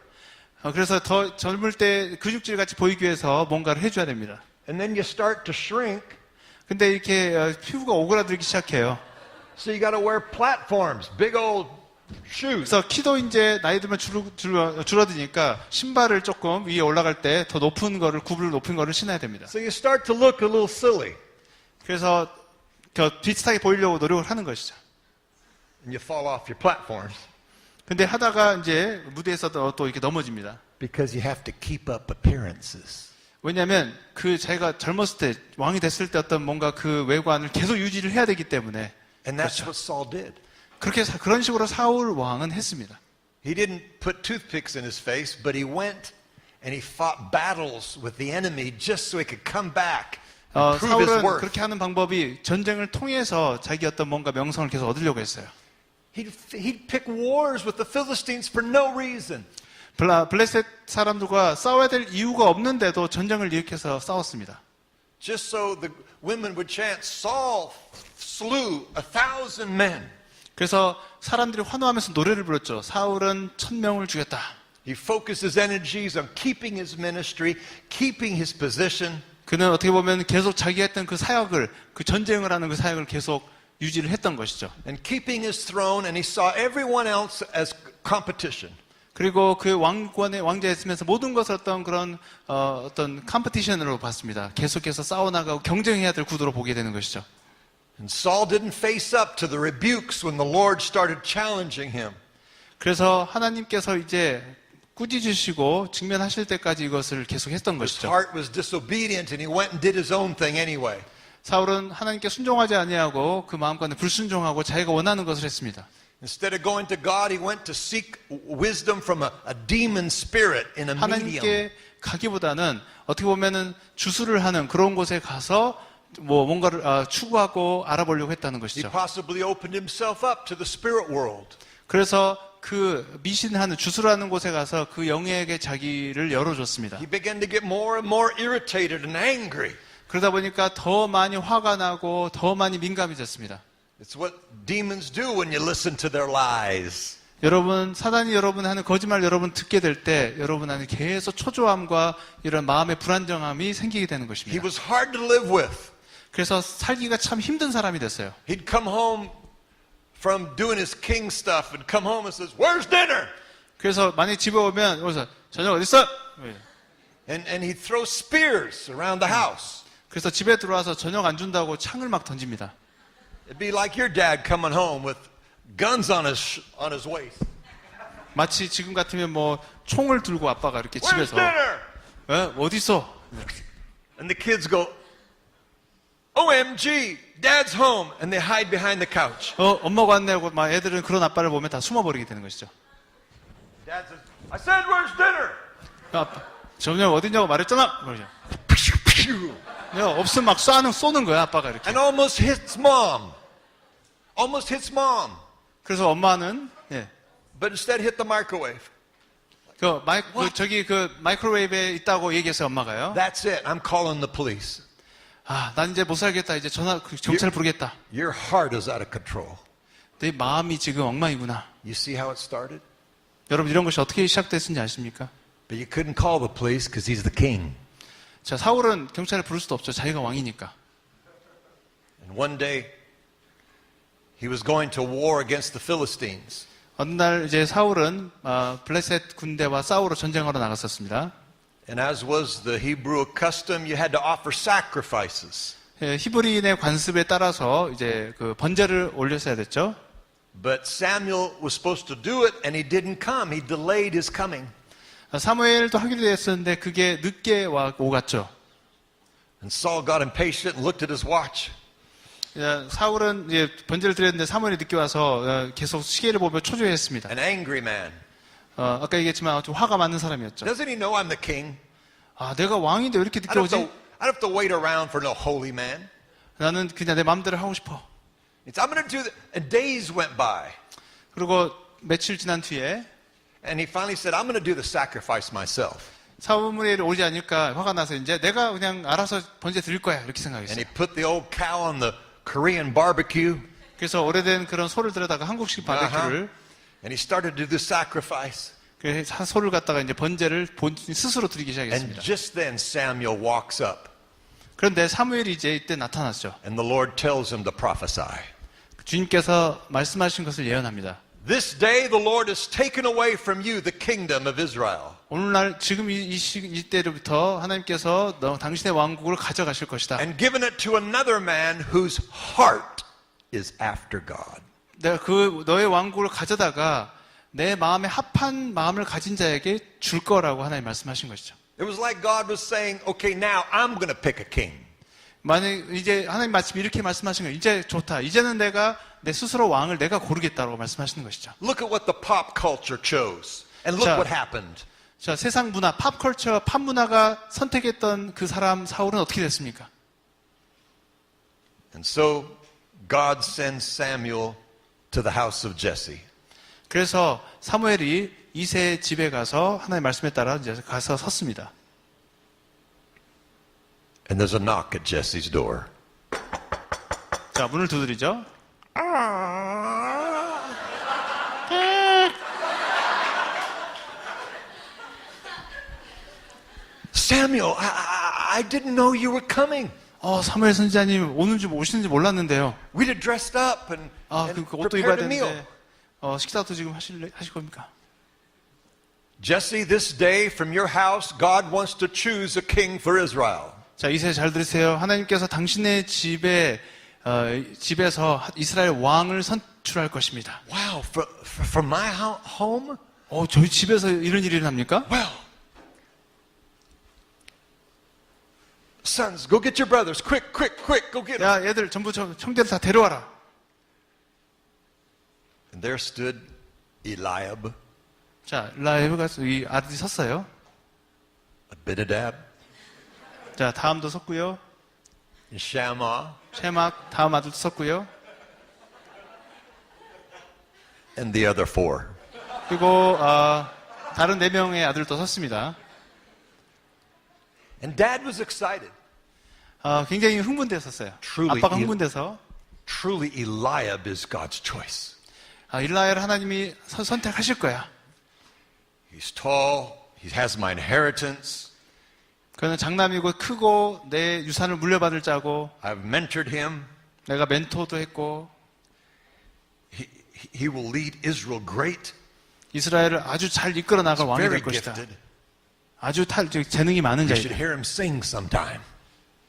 그래서 더 젊을 때 근육질 같이 보이기 위해서 뭔가를 해줘야 됩니다. And then you start to shrink. 근데 이렇게 피부가 오그라들기 시작해요. So you got to wear platforms, big old shoes. 그래서 키도 이제 나이 들면 줄어드니까 신발을 조금 위에 올라갈 때 더 높은 거를 굽을 높은 거를 신어야 됩니다. So you start to look a little silly. 그래서 더 비슷하게 보이려고 노력을 하는 것이죠. And you fall off your platforms. 근데 하다가 이제 무대에서 또 이렇게 넘어집니다. Because you have to keep up appearances. 왜냐하면 자기가 젊었을 때 왕이 됐을 때 어떤 뭔가 그 외관을 계속 유지를 해야 되기 때문에 And that's what Saul did. 그런 식으로 사울 왕은 했습니다. He didn't put toothpicks in his face, but he went and he fought battles with the enemy just so he could come back and prove his 사울은 worth. 그렇게 하는 방법이 전쟁을 통해서 자기 어떤 뭔가 명성을 계속 얻으려고 했어요. He'd pick wars with the Philistines for no reason. 블레셋 사람들과 싸워야 될 이유가 없는데도 전쟁을 일으켜서 싸웠습니다. Just so the women would chant, Saul slew 1,000 men. 그래서 사람들이 환호하면서 노래를 불렀죠. 사울은 1000명을 죽였다. He focused his energies on keeping his ministry, keeping his position. 그는 어떻게 보면 계속 자기가 했던 그 사역을, 그 전쟁을 하는 그 사역을 계속 유지를 했던 것이죠. And keeping his throne, and he saw everyone else as competition. 그리고 그 왕자에 있으면서 모든 것을 어떤 컴피티션으로 봤습니다. 계속해서 싸워나가고 경쟁해야 될 구도로 보게 되는 것이죠. And Saul didn't face up to the rebukes when the Lord started challenging him. 그래서 하나님께서 이제 꾸짖으시고 직면하실 때까지 이것을 계속 했던 His 것이죠. heart was disobedient, and he went and did his own thing anyway. 사울은 하나님께 순종하지 아니하고 그 마음과는 불순종하고 자기가 원하는 것을 했습니다. Instead of going to God, he went to seek wisdom from a demon spirit in a medium. 하나님께 가기보다는 어떻게 보면은 주술을 하는 그런 곳에 가서 뭔가를 추구하고 알아보려고 했다는 He 것이죠. possibly opened himself up to the spirit world. 그래서 그 미신하는 주술하는 곳에 가서 그 영에게 자기를 열어줬습니다. He began to get more and more irritated and angry. 그러다 보니까 더 많이 화가 나고 더 많이 민감해졌습니다. It's what demons do when you listen to their lies. 여러분, 사단이 여러분 하는 거짓말 여러분 듣게 될 때 여러분 안에 계속 초조함과 이런 마음의 불안정함이 생기게 되는 He 것입니다. was hard to live with. 그래서 살기가 참 힘든 사람이 됐어요. He'd come home from doing his king stuff and come home and says, "Where's dinner?" 그래서 만약에 집에 오면 여기서 저녁 어디 있어? And he'd throw spears around the house. 그래서 집에 들어와서 저녁 안 준다고 창을 막 던집니다. It'd be like your dad coming home with guns on his waist. 마치 지금 같으면 뭐 총을 들고 아빠가 이렇게 Where's 집에서 dinner? 어디 있어? And the kids go, "OMG, Dad's home," and they hide behind the couch. 엄마가 왔네 하고 막 애들은 그런 아빠를 보면 다 숨어버리게 되는 것이죠. Dad says, "I said, where's dinner?" 아빠, 저녁 어디냐고 말했잖아. 그러죠. 없으면 막 쏘는 거야 아빠가 이렇게. And almost hits mom. almost hits mom, 그래서 엄마는 예, but instead hit the microwave. 그 마이크로웨이브에 있다고 얘기했어요, 엄마가요. That's it. I'm calling the police. 아, 난 이제 못 살겠다. 이제 경찰 부르겠다. Your heart is out of control. 내 마음이 지금 엉망이구나. You see how it started? 여러분, 이런 것이 어떻게 시작됐는지 아십니까? But you couldn't call the police because he's the king. 자, 사울은 경찰을 부를 수도 없죠. 자기가 왕이니까. And one day, he was going to war against the Philistines. 어느 날 이제 사울은 블레셋 군대와 싸우러 전쟁하러 나갔었습니다. And as was the Hebrew custom, you had to offer sacrifices. 예, 히브리인의 관습에 따라서 이제 그 번제를 올렸어야 됐죠. But Samuel was supposed to do it, and he didn't come. He delayed his coming. 사무엘도 하기로 했었는데 그게 늦게 오갔죠. And Saul got impatient and looked at his watch. 사울은 이제 번제를 드렸는데 사무엘이 늦게 와서 계속 시계를 보며 초조해했습니다. An angry man. 아까 얘기했지만 좀 화가 많은 사람이었죠. Doesn't he know I'm the king? 아, 내가 왕인데 왜 이렇게 I 늦게 don't 오지? have to wait around for no holy man. 나는 그냥 내 마음대로 하고 싶어. I'm going to do that. And days went by. 그리고 며칠 지난 뒤에 And he finally said, I'm going to do the sacrifice myself. 사무엘이 오지 않을까 화가 나서 이제 내가 그냥 알아서 번제 드릴 거야 이렇게 And 생각했어요. he put the old cow on the Korean barbecue. 그래서 오래된 그런 소를 들여다가 한국식 바베큐를 And he started to do the sacrifice. 그래서 소를 갖다가 이제 번제를 본인 스스로 드리기 And 시작했습니다. just then Samuel walks up. 그런데 사무엘이 이제 이때 나타났죠. And the Lord tells him to prophesy. 주님께서 말씀하신 것을 예언합니다. This day the Lord has taken away from you the kingdom of Israel. 오늘날 지금 이때로부터 하나님께서 당신의 왕국을 가져가실 것이다. And given it to another man whose heart is after God. 내가 너의 왕국을 가져다가 내 마음에 합한 마음을 가진 자에게 줄 거라고 하나님 말씀하신 것이죠. It was like God was saying, okay, now I'm going to pick a king. 만약 이제 하나님 마침 이렇게 말씀하신 거예요. 이제 좋다. 이제는 내가 내 스스로 왕을 내가 고르겠다고 말씀하시는 것이죠. Look at what the pop culture chose. And look 자, what happened. 자, 세상 문화, 팝컬처, 팝 문화가 선택했던 그 사람 사울은 어떻게 됐습니까? And so God sends Samuel to the house of Jesse. 그래서 사무엘이 이새의 집에 가서 하나님의 말씀에 따라 이제 가서 섰습니다. And there's a knock at Jesse's door. 자, 문을 두드리죠. Samuel, I didn't know you were coming. 사무엘 선지자님 오는 줄 오시는지 몰랐는데요. We'd have dressed up and 그 옷도 입어야 prepared a meal. 되는데 식사도 지금 하실 겁니까? Jesse, this day from your house, God wants to choose a king for Israel. 자, 이새 잘 들으세요. 하나님께서 당신의 집에서 이스라엘 왕을 선출할 것입니다. Wow, from my home? 저희 집에서 이런 일이 일어납니까? Well, sons, go get your brothers. Quick, go get them. 야, 얘들 전부 형제들 다 데려와라. And there stood Eliab, 자, 라이브가 이 아들이 섰어요. Abinadab, 자, 다음도 섰고요. and Shammah, 쉐막 다음 아들도 섰고요. and the other four. 그리고 다른 4명의 아들도 섰습니다. And Dad was excited. 굉장히 흥분됐었어요. Truly 아빠가 흥분돼서 Truly, Eliab is God's choice. 일라야를 하나님이 선택하실 거야. He's tall. He has my inheritance. 그는 장남이고 크고 내 유산을 물려받을 자고 I've mentored him. 내가 멘토도 했고 He will lead Israel great. 이스라엘을 아주 잘 이끌어 나갈 왕이 Very 될 것이다. gifted. 아주 재능이 많은 You should 자이다. hear him sing sometime.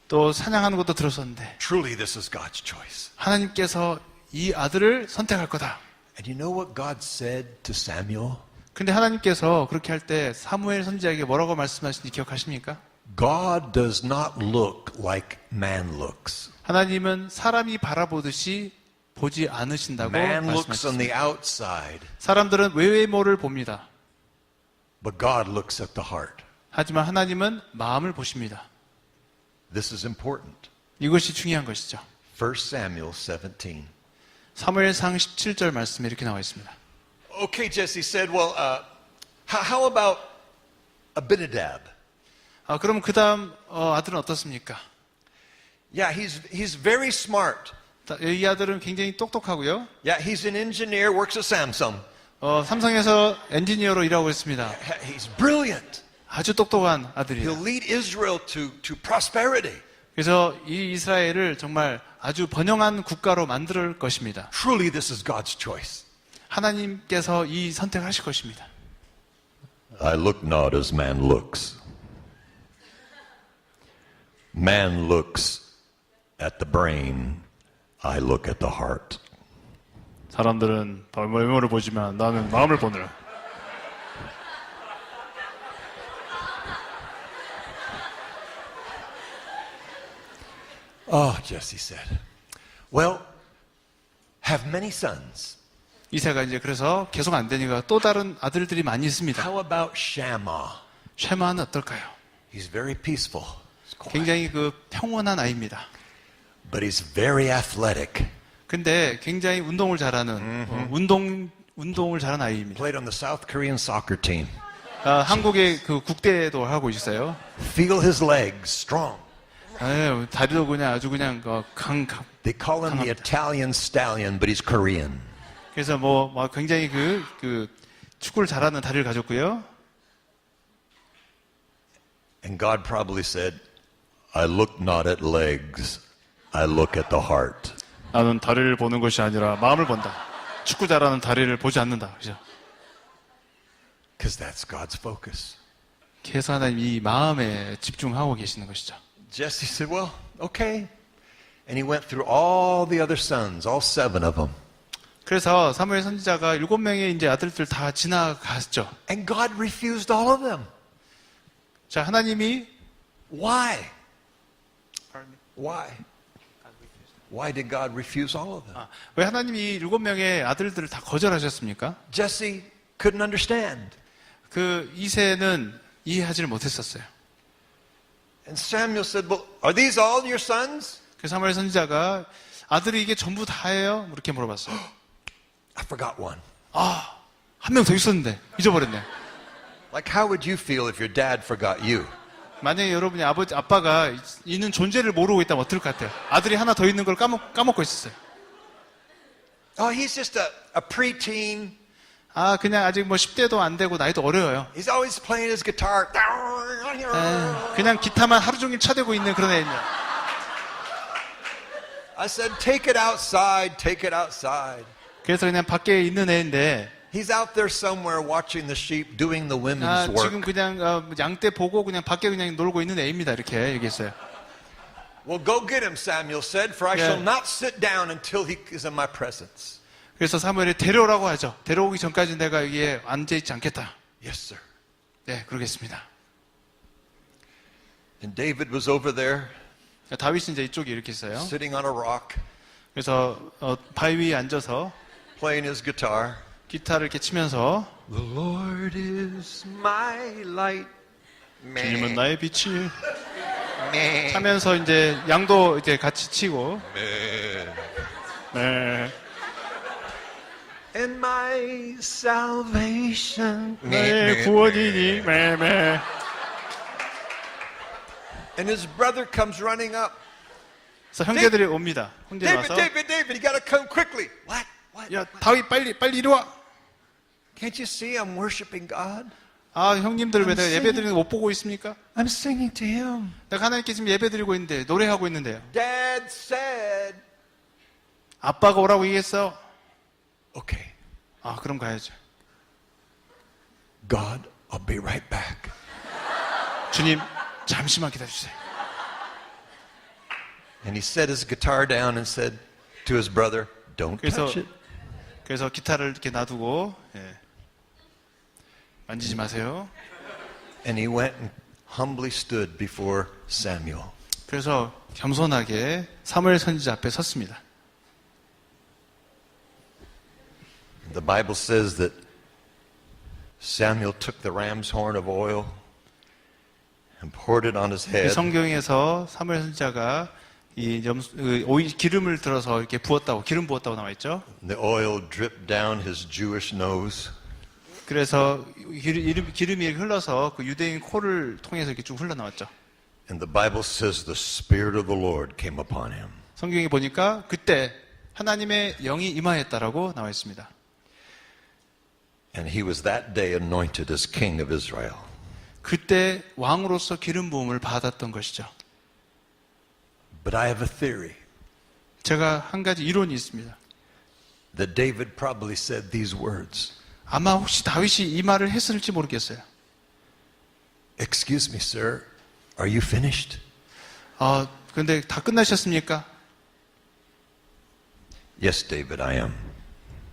또 사냥하는 것도 들었었는데 Truly, this is God's choice. 하나님께서 이 아들을 선택할 거다. And you know what God said to Samuel? 근데 하나님께서 그렇게 할 때 사무엘 선지자에게 뭐라고 말씀하신지 기억하십니까? God does not look like man looks. 하나님은 사람이 바라보듯이 보지 않으신다고 Man looks on 말씀하셨습니다. the outside, 사람들은 외모를 봅니다. but God looks at the heart. 하지만 하나님은 마음을 보십니다. This is important. 이것이 중요한 것이죠. 1 Samuel 17. 사무엘상 17절 말씀에 이렇게 나와 있습니다. Okay, Jesse said, well, how about Abinadab? 그럼 그 다음 아들은 어떻습니까? Yeah, he's very smart. 이 아들은 굉장히 똑똑하고요. Yeah, he's an engineer, works at Samsung. 삼성에서 엔지니어로 일하고 있습니다. He's brilliant. 아주 똑똑한 아들이에요. He'll lead Israel to prosperity. 그래서 이 이스라엘을 정말 아주 번영한 국가로 만들 것입니다. Truly, this is God's choice. 하나님께서 이 선택하실 것입니다. I look not as man looks. Man looks at the brain. I look at the heart. 사람들은 외모를 보지만 나는 마음을 보느라. Oh, Jesse said, well, have many sons. 이세가 이제 그래서 계속 안 되니까 또 다른 아들들이 많이 있습니다. How about Shammah? 쉐마는 어떨까요? He's very peaceful. He's quiet. 굉장히 평온한 아이입니다. But he's very athletic. 근데 굉장히 운동을 잘하는 운동을 잘하는 아이입니다. Played on the South Korean soccer team. 한국의 국대도 하고 있어요. Feel his legs, strong. 다리도 그냥 아주 그냥 강. They call him the Italian stallion, but he's Korean. 그래서 굉장히 축구를 잘하는 다리를 가졌고요. And God probably said, I look not at legs, I look at the heart. 나는 다리를 보는 것이 아니라 마음을 본다. 축구 잘하는 다리를 보지 않는다. 그죠? Because that's God's focus. 그래서 하나님 이 마음에 집중하고 계시는 것이죠. Jesse said, well, okay. And he went through all the other sons, all 7 of them. 그래서 사무엘 선지자가 7명의 이제 아들들 다 지나갔죠. And God refused all of them. 자, 하나님이 Why? Why? Why did God refuse all of them? 왜 하나님이 7명의 아들들을 다 거절하셨습니까? Jesse couldn't understand. 이세는 이해하지를 못했었어요. And Samuel said, well, are these all your sons? 그래서 사무엘 선지자가 아들이 이게 전부 다예요? 이렇게 물어봤어요. I forgot one. 한 명 더 있었는데 잊어버렸네. Like, how would you feel if your dad forgot you? 만약에 여러분이 아빠가 있는 존재를 모르고 있다면 어떨 것 같아요? 아들이 하나 더 있는 걸 까먹고 있었어요. Oh, he's just a preteen. 그냥 아직 10대도 안 되고 나이도 어려요. He's always playing his guitar. 그냥 기타만 하루 종일 차대고 있는 그런 애냐. I said, take it outside, take it outside. 그래서 그냥 밖에 있는 애인데 He's out there somewhere watching the sheep, doing the women's 지금 work. 그냥 양떼 보고 그냥 밖에 그냥 놀고 있는 애입니다. 이렇게 얘기했어요. Well, go get him, Samuel said, for I Yeah. shall not sit down until he is in my presence. 그래서 사무엘이 데려오라고 하죠. 데려오기 전까지 내가 여기에 앉아있지 않겠다. Yes, sir. 네, 그러겠습니다. And David was over there, 다윗이 이제 이쪽에 이렇게 있어요. sitting on a rock, 그래서 바위 위에 앉아서 playing his guitar. 기타를 이렇게 치면서 The Lord is my light. 주님은 나의 빛이 Meh. 하면서 이제 양도 이제 같이 치고 네. And my salvation. 나의 구원이니 매매. And his brother comes running up. 그래서 형제들이 옵니다. 형제들이 David, 와서 David, David, you got to come quickly. What? What? 야 다윗 빨리 이리 와. Can't you see I'm worshiping God? 형님들 왜 내가 예배 드리는 거 못 보고 있습니까? I'm singing to him. 내가 하나님께 지금 예배 드리고 있는데 노래하고 있는데요. Dad said, 아빠가 오라고 얘기했어. okay, 그럼 가야죠. God, I'll be right back. 주님 잠시만 기다려주세요. And he set his guitar down and said to his brother, don't touch it. 그래서 기타를 이렇게 놔두고 만지지 마세요. And he went and humbly stood before Samuel. 그래서 겸손하게 사무엘 선지자 앞에 섰습니다. The Bible says that Samuel took the ram's horn of oil and poured it on his 이 head. 성경에서 사무엘 선지자가 오일 기름을 들어서 이렇게 부었다고 기름 부었다고 나와 있죠. The oil dripped down his Jewish nose. 그래서 기름이 이렇게 흘러서 그 유대인 코를 통해서 이렇게 쭉 흘러나왔죠. And the Bible says the Spirit of the Lord came upon him. 성경에 보니까 그때 하나님의 영이 임하였다라고 나와 있습니다. And he was that day anointed as king of Israel. 그때 왕으로서 기름 부음을 받았던 것이죠. But I have a theory 제가 한 가지 이론이 있습니다. that David probably said these words. 아마 혹시 다윗이 이 말을 했을지 모르겠어요. Excuse me, sir. Are you finished? 근데 다 끝나셨습니까? Yes, David, I am.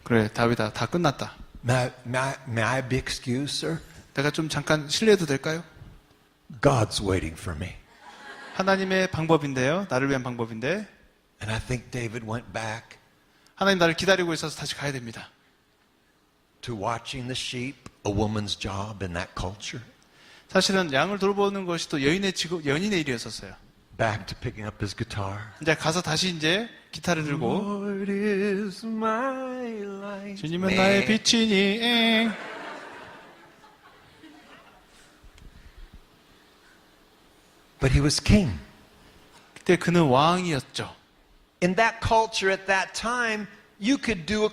그래, 다윗아, 다 끝났다. May I be excused, sir? 내가 좀 잠깐 실례해도 될까요? God's waiting for me. 하나님의 방법인데요. 나를 위한 방법인데. And I think David went back 하나님 나를 기다리고 있어서 다시 가야 됩니다. to watching the sheep, a woman's job in that culture. 사실은 양을 돌보는 것이 또 연인의 일이었었어요. Back to picking up his guitar. 이제 가서 다시 이제 기타를 들고 Lord is my light. 주님은 나의 빛이니 엥. But he was king. 그때 그는 왕이었죠. In that culture at that time, you could do a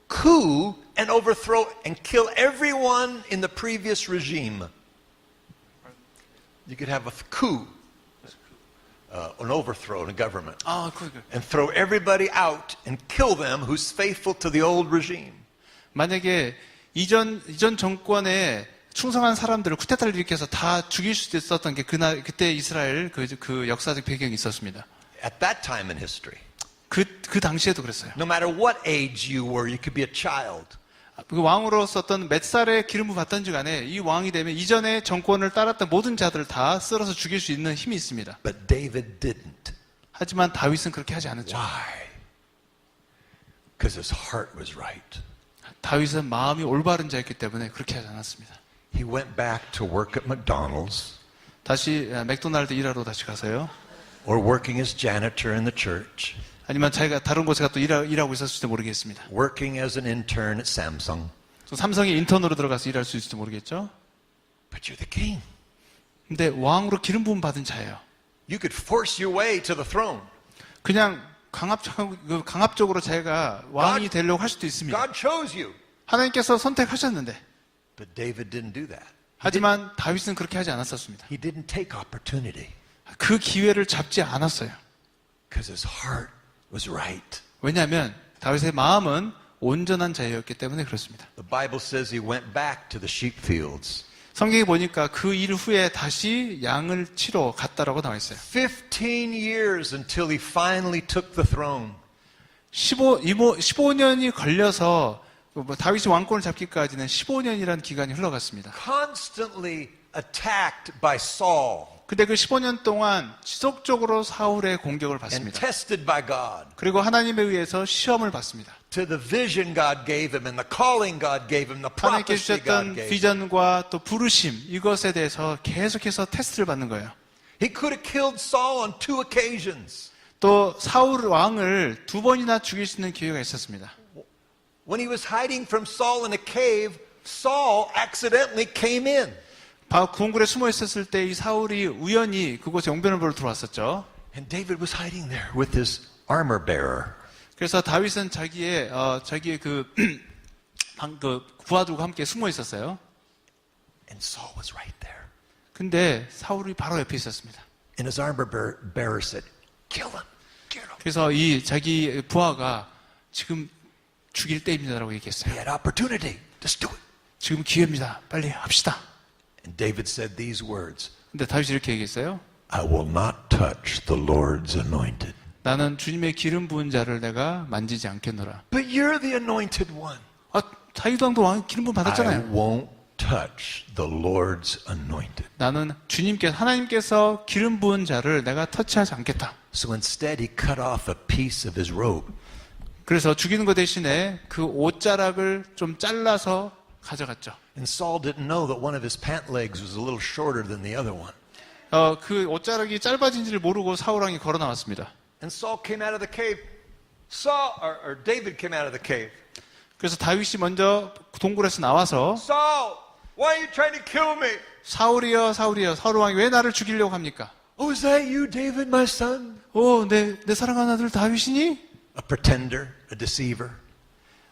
coup and overthrow and kill everyone in the previous regime. You could have a coup, an overthrow in a government, and throw everybody out and kill them who's faithful to the old regime. 만약에 이전 정권에 충성한 사람들을 쿠데타를 일으켜서 다 죽일 수도 있었던 게 그때 이스라엘 그 역사적 배경이 있었습니다. At that time in history, 그 당시에도 그랬어요. no matter what age you were, you could be a child. 그 왕으로서 어떤 몇 살의 기름을 받던지 간에 이 왕이 되면 이전에 정권을 따랐던 모든 자들을 다 쓸어서 죽일 수 있는 힘이 있습니다. But David didn't. 하지만 다윗은 그렇게 하지 않았죠. Why? Because his heart was right. 다윗은 마음이 올바른 자였기 때문에 그렇게 하지 않았습니다. He went back to work at McDonald's 다시 맥도날드 일하러 다시 가서요. or working as janitor in the church, 아니면 자기가 다른 곳에 또 일하고 있었을지도 모르겠습니다. working as an intern at Samsung. 또 삼성에 인턴으로 들어가서 일할 수 있을지도 모르겠죠. But you're the king. 근데 왕으로 기름 부음 받은 자예요. You could force your way to the throne. 그냥 강압적으로 자기가 왕이 되려고 할 수도 있습니다. God chose you. 하나님께서 선택하셨는데 But David didn't do that. 하지만 다윗은 그렇게 하지 않았었습니다. He didn't take opportunity 그 기회를 잡지 않았어요. because his heart was right. 왜냐하면 다윗의 마음은 온전한 자였기 때문에 그렇습니다. The Bible says he went back to the sheep fields. 성경에 보니까 그 일 후에 다시 양을 치러 갔다라고 나와 있어요. 15 years until he finally took the throne. 15년이 걸려서 다윗이 왕권을 잡기까지는 15년이라는 기간이 흘러갔습니다. Constantly attacked by Saul 근데 그 15년 동안 지속적으로 사울의 공격을 and 받습니다. tested by God. 그리고 하나님에 의해서 시험을 받습니다. To the vision God gave him and the calling God gave him, the 하나님께 prophecy God 주셨던 gave him. 비전과 또 부르심 이것에 대해서 계속해서 테스트를 받는 거예요. He could have killed Saul on 2 occasions. 또 사울 왕을 2번이나 죽일 수 있는 기회가 있었습니다. When he was hiding from Saul in a cave, Saul accidentally came in. 궁굴에 숨어 있었을 때 이 사울이 우연히 그곳에 용변을 보러 들어왔었죠. And David was hiding there with his armor bearer. 그래서 다윗은 자기의 그 부하들과 함께 숨어 있었어요. And Saul was right there. 근데 사울이 바로 옆에 있었습니다. And his armor bearer said, kill him. Kill him. 그래서 이 자기 부하가 지금 죽일 때입니다라고 He 얘기했어요. had opportunity. Just do it. 지금 기회입니다. 빨리 합시다. And David said these words, 근데 다윗이 이렇게 얘기했어요. I will not touch the Lord's anointed. 나는 주님의 기름 부은 자를 내가 만지지 않겠노라. But you're the anointed one. 다윗 왕도 왕 기름 부음 I 받았잖아요. won't touch the Lord's anointed. 나는 하나님께서 기름 부은 자를 내가 터치하지 않겠다. So instead he cut off a piece of his robe. 그래서 죽이는 것 대신에 그 옷자락을 좀 잘라서 가져갔죠. And Saul didn't know that one of his pant legs was a little shorter than the other one. 그 옷자락이 짧아진지를 모르고 사울 왕이 걸어 나왔습니다. And Saul came out of the cave. Or David came out of the cave. 그래서 다윗이 먼저 동굴에서 나와서 Saul, why are you trying to kill me? 사울이여 사울이여 사울 왕이 왜 나를 죽이려고 합니까? Oh, is that you, David, my son? 내 사랑하는 아들 다윗이니? A pretender, a deceiver.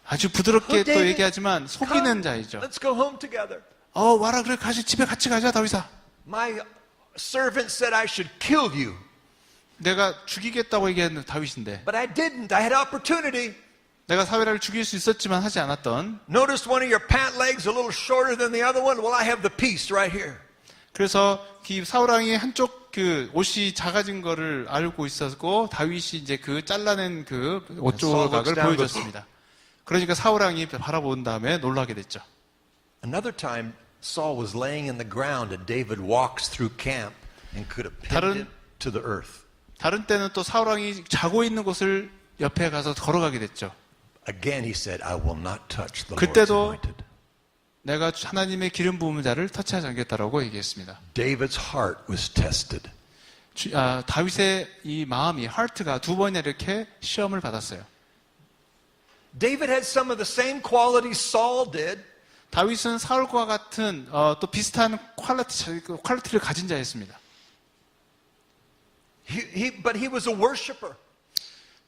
아주 부드럽게 Oh, 또 David, 얘기하지만 속이는 Come, 자이죠. let's go home together. 와라 그래 집에 같이 가자 다윗아. My servant said I should kill you, 내가 죽이겠다고 얘기했는 다윗인데 but I didn't. I had opportunity. 내가 사울을 죽일 수 있었지만 하지 않았던. Notice one of your pant legs a little shorter than the other one? Well, I have the piece right here. 그래서 사울 왕이 한쪽 그 옷이 작아진 거를 알고 있었고 다윗이 이제 그 잘라낸 그 옷 조각을 보여줬습니다. 그러니까 사울 왕이 바라본 다음에 놀라게 됐죠. Another time, Saul was laying in the ground and David walks through camp and could have pinned him to the earth. 다른 때는 또 사울 왕이 자고 있는 곳을 옆에 가서 걸어가게 됐죠. Again, he said, I will not touch the Lord's 그때도 anointed. 내가 하나님의 기름 부은 자를 터치하지 않겠다라고 얘기했습니다. David's heart was tested. 다윗의 이 마음이 하트가 두 번이나 이렇게 시험을 받았어요. David had some of the same qualities Saul did. 다윗은 사울과 같은 또 비슷한 퀄리티를 가진 자였습니다. But he was a worshiper.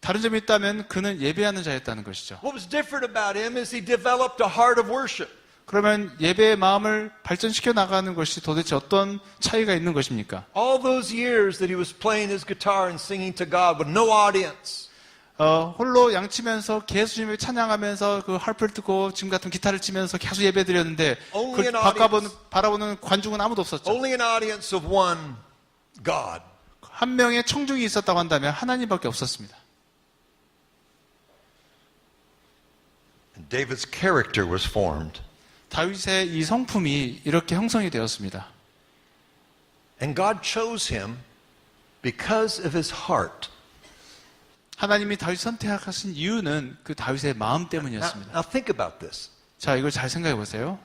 다른 점이 있다면 그는 예배하는 자였다는 것이죠. What was different about him is he developed a heart of worship. 그러면 예배의 마음을 발전시켜 나가는 것이 도대체 어떤 차이가 있는 것입니까? All those years that he was playing his guitar and singing to God with no audience. 홀로 양치면서 계속 주님을 찬양하면서 그 harp를 듣고 지금 같은 기타를 치면서 계속 예배 드렸는데 그걸 바라보는 관중은 아무도 없었죠. Only an audience of one God. 한 명의 청중이 있었다고 한다면 하나님밖에 없었습니다. And David's character was formed. 다윗의 이 성품이 이렇게 형성이 되었습니다. And God chose him because of his heart. 하나님이 다윗 선택하신 이유는 그 다윗의 마음 때문이었습니다. Now think about this. 자, 이걸 잘 생각해 보세요.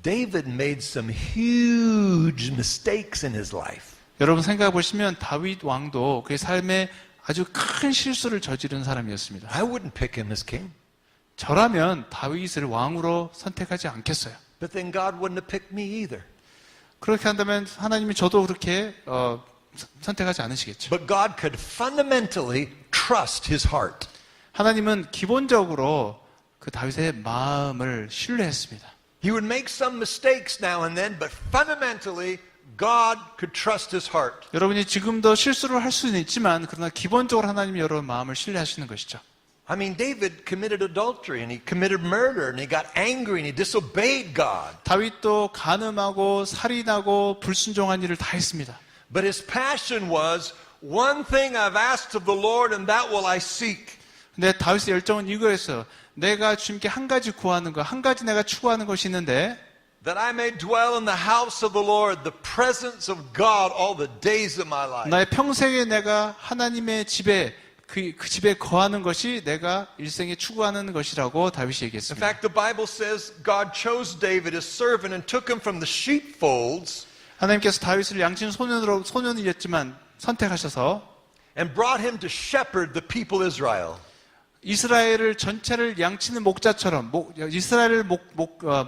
David made some huge mistakes in his life. 여러분 생각해 보시면 다윗 왕도 그의 삶에 아주 큰 실수를 저지른 사람이었습니다. I wouldn't pick him as king. 저라면 다윗을 왕으로 선택하지 않겠어요. But then God wouldn't have picked me either. 그렇게 한다면 하나님이 저도 그렇게 선택하지 않으시겠죠. But God could fundamentally trust his heart. 하나님은 기본적으로 그 다윗의 마음을 신뢰했습니다. He would make some mistakes now and then, but fundamentally God could trust his heart. 여러분이 지금도 실수를 할 수는 있지만 그러나 기본적으로 하나님이 여러분 마음을 신뢰하시는 것이죠. I mean, David committed adultery and he committed murder and he got angry and he disobeyed God. 다윗도 간음하고 살인하고 불순종한 일을 다 했습니다. But his passion was, one thing I've asked of the Lord and that will I seek. 근데 다윗의 열정은 이거였어요. 내가 주님께 한 가지 구하는 거, 한 가지 내가 추구하는 것이 있는데 That I may dwell in the house of the Lord, the presence of God all the days of my life. 나의 평생에 내가 하나님의 집에 그 집에 거하는 것이 내가 일생에 추구하는 것이라고 다윗이 In 얘기했습니다. fact, the Bible says God chose David as servant and took him from the sheepfolds 하나님께서 다윗을 양친 소년이었지만 선택하셔서 and brought him to shepherd the people Israel. 이스라엘을 전체를 양치는 목자처럼 이스라엘을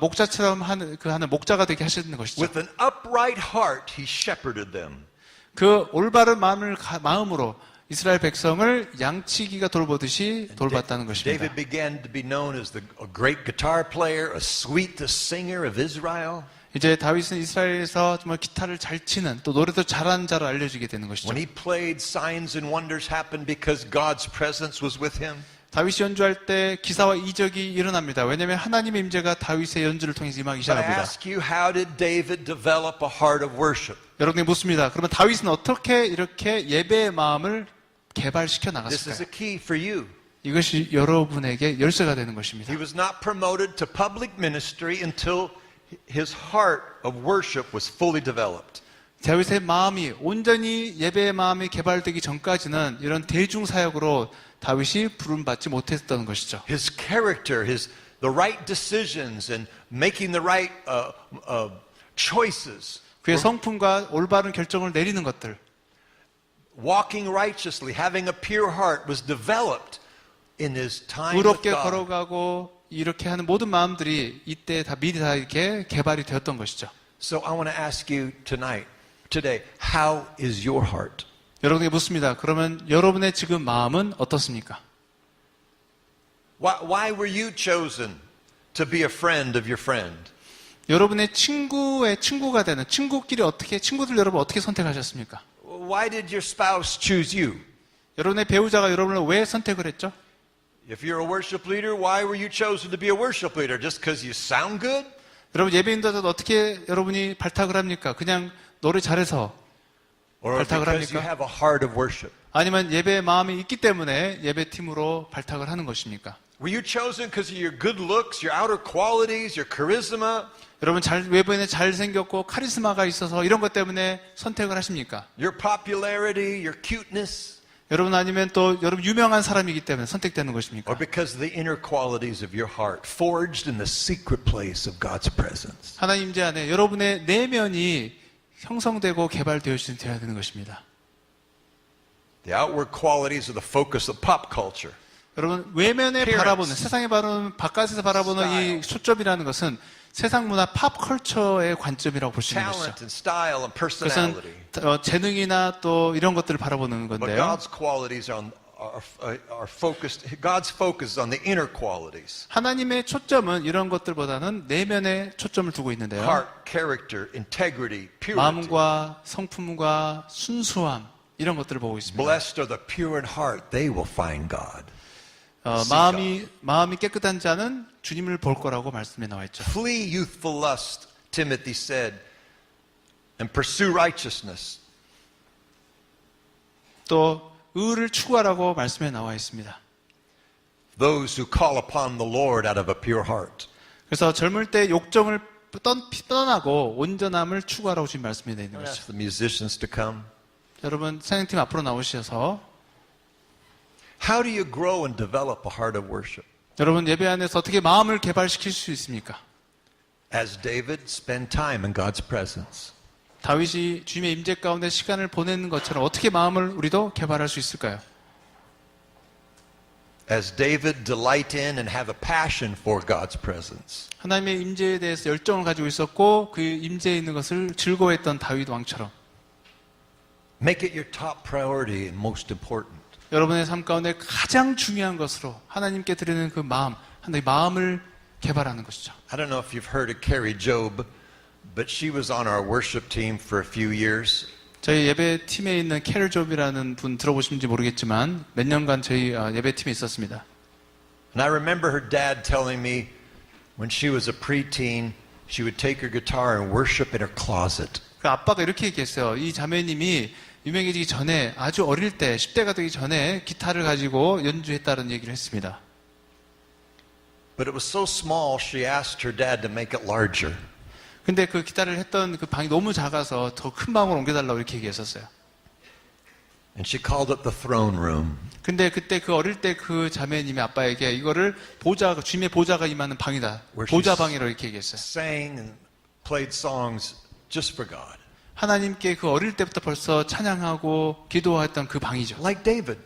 목자처럼 하는 목자가 되게 하시는 것이죠. With an upright heart, he shepherded them. 그 올바른 마음으로 이스라엘 백성을 양치기가 돌보듯이 돌봤다는 것입니다. David began to be known as a great guitar player, a sweetest singer of Israel. 이제 다윗은 이스라엘에서 정말 기타를 잘 치는 또 노래도 잘하는 자로 알려지게 되는 것이죠. When he played, signs and wonders happened because God's presence was with him. 다윗이 연주할 때 기사와 이적이 일어납니다. 왜냐하면 하나님의 임재가 다윗의 연주를 통해서 임하기 But I 시작합니다. ask you, how did David develop a heart of worship? 여러분이 묻습니다. 그러면 다윗은 어떻게 이렇게 예배의 마음을 개발시켜 This is 나갔을까요? a key for you. 이것이 여러분에게 열쇠가 되는 것입니다. He was not promoted to public ministry until his heart of worship was fully developed. 다윗의 마음이 온전히 예배의 마음이 개발되기 전까지는 이런 대중 사역으로 다윗이 부름받지 못했던 것이죠. His character, the right decisions and making the right choices 그의 성품과 올바른 결정을 내리는 것들, walking righteously, having a pure heart was developed in his time with 의롭게 God. 걸어가고 이렇게 하는 모든 마음들이 이때 다 미리 다 이렇게 개발이 되었던 것이죠. So I want to ask you today, how is your heart? 여러분에게 묻습니다. 그러면 여러분의 지금 마음은 어떻습니까? Why were you chosen to be a friend of your friend? 여러분의 친구의 친구가 되는 친구들 여러분 어떻게 선택하셨습니까? Why did your spouse choose you? 여러분의 배우자가 여러분을 왜 선택을 했죠? If you're a worship leader, why were you chosen to be a worship leader? Just because you sound good? 여러분 예배 인도자도 어떻게 여러분이 발탁을 합니까? 그냥 노래 잘해서 Or 발탁을 because you 합니까? have a heart of worship? 아니면 예배의 마음이 있기 때문에 예배팀으로 발탁을 하는 것입니까? Were you chosen because of your good looks, your outer qualities, your charisma, 여러분 외부에는 잘생겼고 카리스마가 있어서 이런 것 때문에 선택을 하십니까? your popularity, your cuteness? 여러분 아니면 또 여러분 유명한 사람이기 때문에 선택되는 것입니까? Or because of the inner qualities of your heart, forged in the secret place of God's presence? 하나님 임재 안에 여러분의 내면이 형성되고 개발되어야 되는 것입니다. The outward qualities are the focus of pop culture. 여러분 외면에 Appearance. 바라보는 세상에 바라보는 바깥에서 바라보는 이 초점이라는 것은 세상 문화 팝컬처의 관점이라고 볼 수 있는 것이죠. Talent and style and 그것은 personality. 재능이나 또 이런 것들을 바라보는 But 건데요. God's qualities are focused, God's focus is on the inner qualities. 하나님의 초점은 이런 것들보다는 내면에 초점을 두고 있는데요. Heart, character, integrity, purity. 마음과 성품과 순수함 이런 것들을 보고 있습니다. Blessed are the pure in heart, they will find God. 마음이 깨끗한 자는 주님을 볼 거라고 말씀에 나와 있죠. Flee youthful lust, Timothy said, and pursue righteousness. 또 의를 추구하라고 말씀에 나와 있습니다. Those who call upon the Lord out of a pure heart. 그래서 젊을 때 욕정을 떠나고 온전함을 추구하라고 지금 말씀이 되어 있는 I'm gonna ask 것이죠. the musicians to come. 여러분 사역팀 앞으로 나오셔서 How do you grow and develop a heart of worship? 여러분 예배 안에서 어떻게 마음을 개발시킬 수 있습니까? As David, spend time in God's presence. 다윗이 주님의 임재 가운데 시간을 보내는 것처럼 어떻게 마음을 우리도 개발할 수 있을까요? As David, delight in and have a passion for God's presence. 하나님의 임재에 대해서 열정을 가지고 있었고 그 임재에 있는 것을 즐거워했던 다윗 왕처럼 Make it your top priority and most important. 여러분의 삶 가운데 가장 중요한 것으로 하나님께 드리는 그 마음, 하나님의 마음을 개발하는 것이죠. I don't know if you've heard of Carrie Job, but she was on our worship team for a few years. 저희 예배팀에 있는 캐럴 존이라는 분 들어보시는지 모르겠지만 몇 년간 저희 예배팀에 있었습니다. And I remember her dad telling me when she was a preteen, she would take her guitar and worship in her closet. 그 아빠가 이렇게 얘기했어요. 이 자매님이 유명해지기 전에 아주 어릴 때 10대가 되기 전에 기타를 가지고 연주했다는 얘기를 했습니다. But it was so small, she asked her dad to make it larger. 근데 그 기타를 했던 그 방이 너무 작아서 더 큰 방으로 옮겨달라고 이렇게 얘기했었어요. And she called it the throne room. 근데 그때 그 어릴 때 그 자매님이 아빠에게 이거를 주님의 보좌가 임하는 방이다. 보좌 방이라고 이렇게 얘기했어요. Sang and played songs just for God. 하나님께 그 어릴 때부터 벌써 찬양하고 기도했던 그 방이죠. Like David.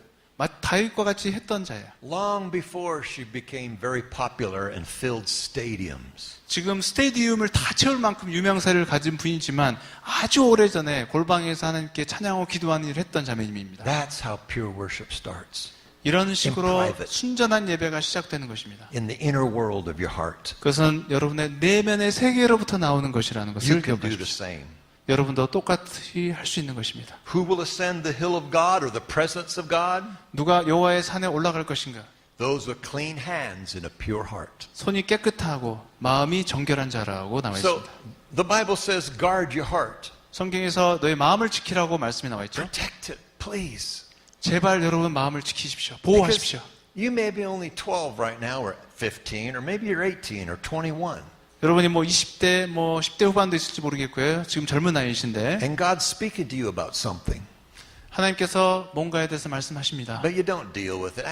다윗과 같이 했던 자예요. Long before she became very popular and filled stadiums. 지금 스테디움을 다 채울 만큼 유명세를 가진 분이지만 아주 오래전에 골방에서 하나님께 찬양하고 기도하는 일을 했던 자매님입니다. That's how pure worship starts. 이런 식으로 private. 순전한 예배가 시작되는 것입니다. In the inner world of your heart. 그것은 여러분의 내면의 세계로부터 나오는 것이라는 You 것을 can do the 기억하십시오. same. 여러분도 똑같이 할 수 있는 것입니다. Who will ascend the hill of God or the presence of God? 누가 여호와의 산에 올라갈 것인가? Those with clean hands and a pure heart. 손이 깨끗하고 마음이 정결한 자라고 나와 So 있습니다. the Bible says, guard your heart. 성경에서 너의 마음을 지키라고 말씀이 나와 있죠. Protect it, please. 제발 여러분 마음을 지키십시오. Because 보호하십시오. you may be only 12 right now or 15 or maybe you're 18 or 21. 여러분이 20대, 10대 후반도 있을지 모르겠고요. 지금 젊은 나이이신데 And God's speaking to you about something. 하나님께서 뭔가에 대해서 말씀하십니다. But you don't deal with it.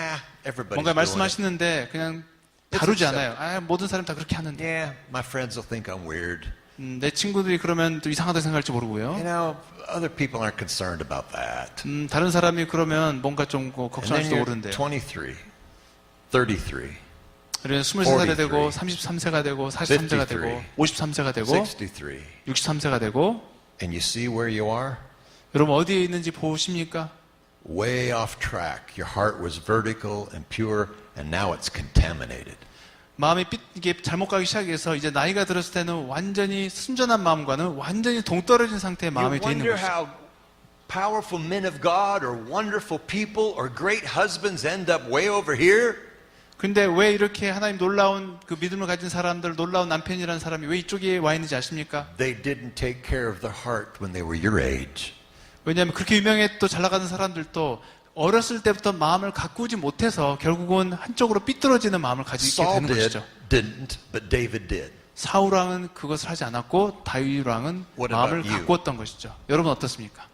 Everybody's 뭔가 doing it. 말씀하시는데 그냥 다루지 않아요. 모든 사람 다 그렇게 하는데. Yeah, my friends will think I'm weird. 내 친구들이 그러면 또 이상하다 생각할지 모르고요. You know, other people aren't concerned about that. 다른 사람이 그러면 뭔가 좀 And then 걱정할지도 you're 모르는데요. 23, 33, 그래서 23살이 되고 43, 33세가 되고 43세가 되고 53세가 되고 63, 63세가 되고 and you see where you are? 여러분 어디에 있는지 보십니까? Way off track. Your heart was vertical and pure, and now it's contaminated. 마음이 이게 잘못 가기 시작해서 이제 나이가 들었을 때는 완전히 순전한 마음과는 완전히 동떨어진 상태의 You 마음이 되어 있는 wonder 것이죠. how powerful men of God or wonderful people or great husbands end up way over here? 근데 왜 이렇게 하나님 놀라운 그 믿음을 가진 사람들, 놀라운 남편이라는 사람이 왜 이쪽에 와 있는지 아십니까? They didn't take care of their heart when they were your age. 왜냐하면 그렇게 유명했고 잘 나가는 사람들도 어렸을 때부터 마음을 가꾸지 못해서 결국은 한쪽으로 삐뚤어지는 마음을 가지게 Saul 되는 것이죠. didn't, but David did. 사울 왕은 그것을 하지 않았고 다윗 왕은 What 마음을 about you? 가꾸었던 것이죠. 여러분 어떻습니까?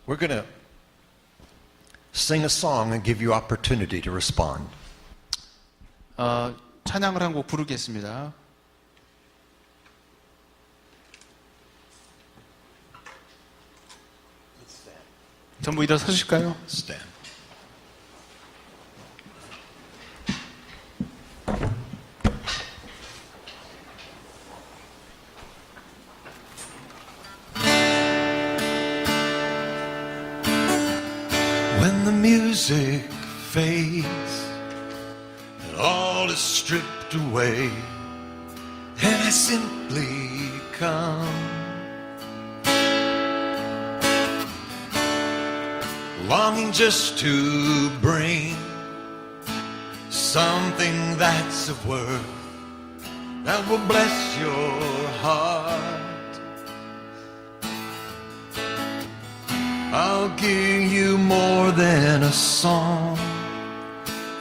We're going to sing a song and give you opportunity to respond. 찬양을 한 곡 부르겠습니다. 전부 일어서실까요? Stand. When the music fades and all is stripped away, and I simply come, longing just to bring something that's of worth that will bless your heart. I'll give you more than a song,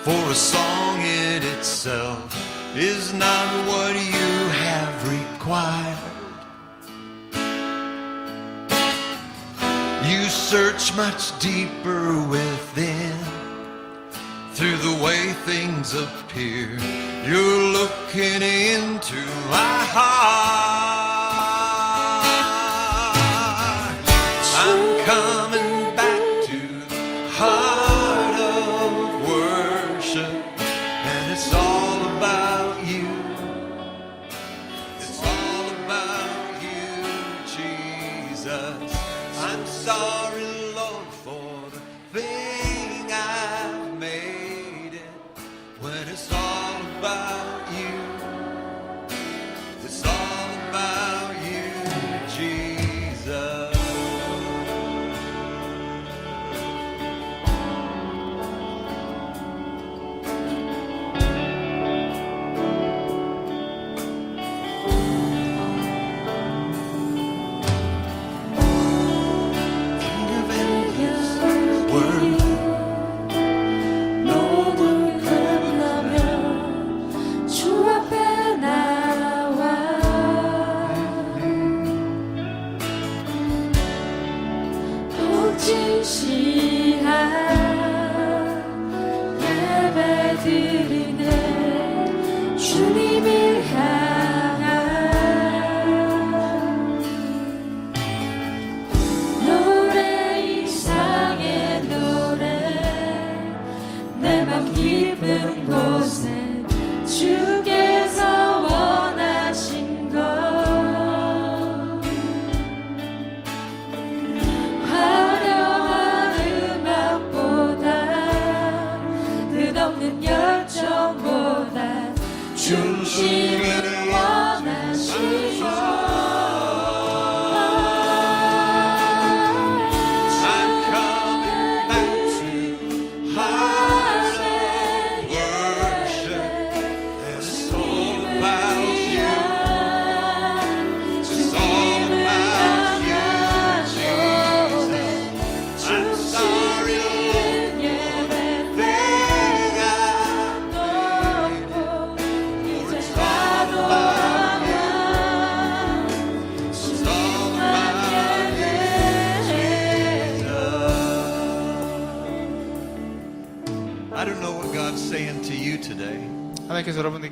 for a song in itself is not what you have required. You search much deeper within, through the way things appear. You're looking into my heart. I'm coming back to the heart of worship, and it's all about you. It's all about you, Jesus. I'm sorry, Lord, for the thing I've made it, when it's all about you. It's all about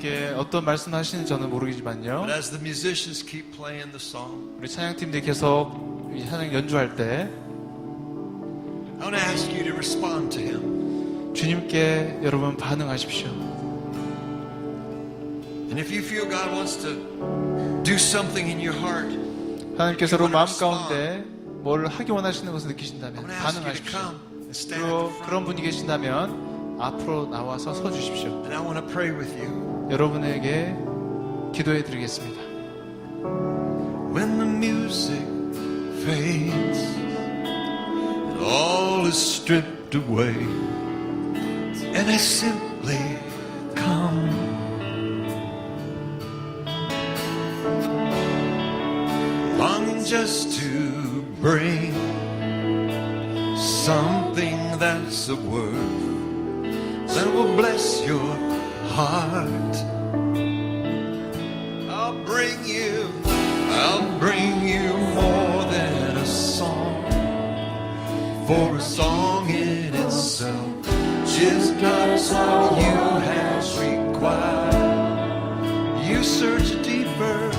우리에게 어떤 말씀 하시는지 저는 모르겠지만요. But as the musicians keep playing the song, 우리 찬양팀들이 계속 이 찬양 연주할 때 I want to ask you to respond to Him. 주님께 여러분 반응하십시오. And if you feel God wants to do something in your heart, 하나님께서 여러분 마음 가운데 뭘 하기 원하시는 것을 I'm 느끼신다면 going to ask you to 반응하십시오. come and stand at 그리고 the 그런 front. 분이 계신다면 앞으로 나와서 서 주십시오. And I want to pray with you. 여러분에게 기도해 드리겠습니다. When the music fades and all is stripped away, and I simply come, longing just to bring something that's of worth that will bless your heart. I'll bring you more than a song, for a song in itself is God's all you have required. You search deeper,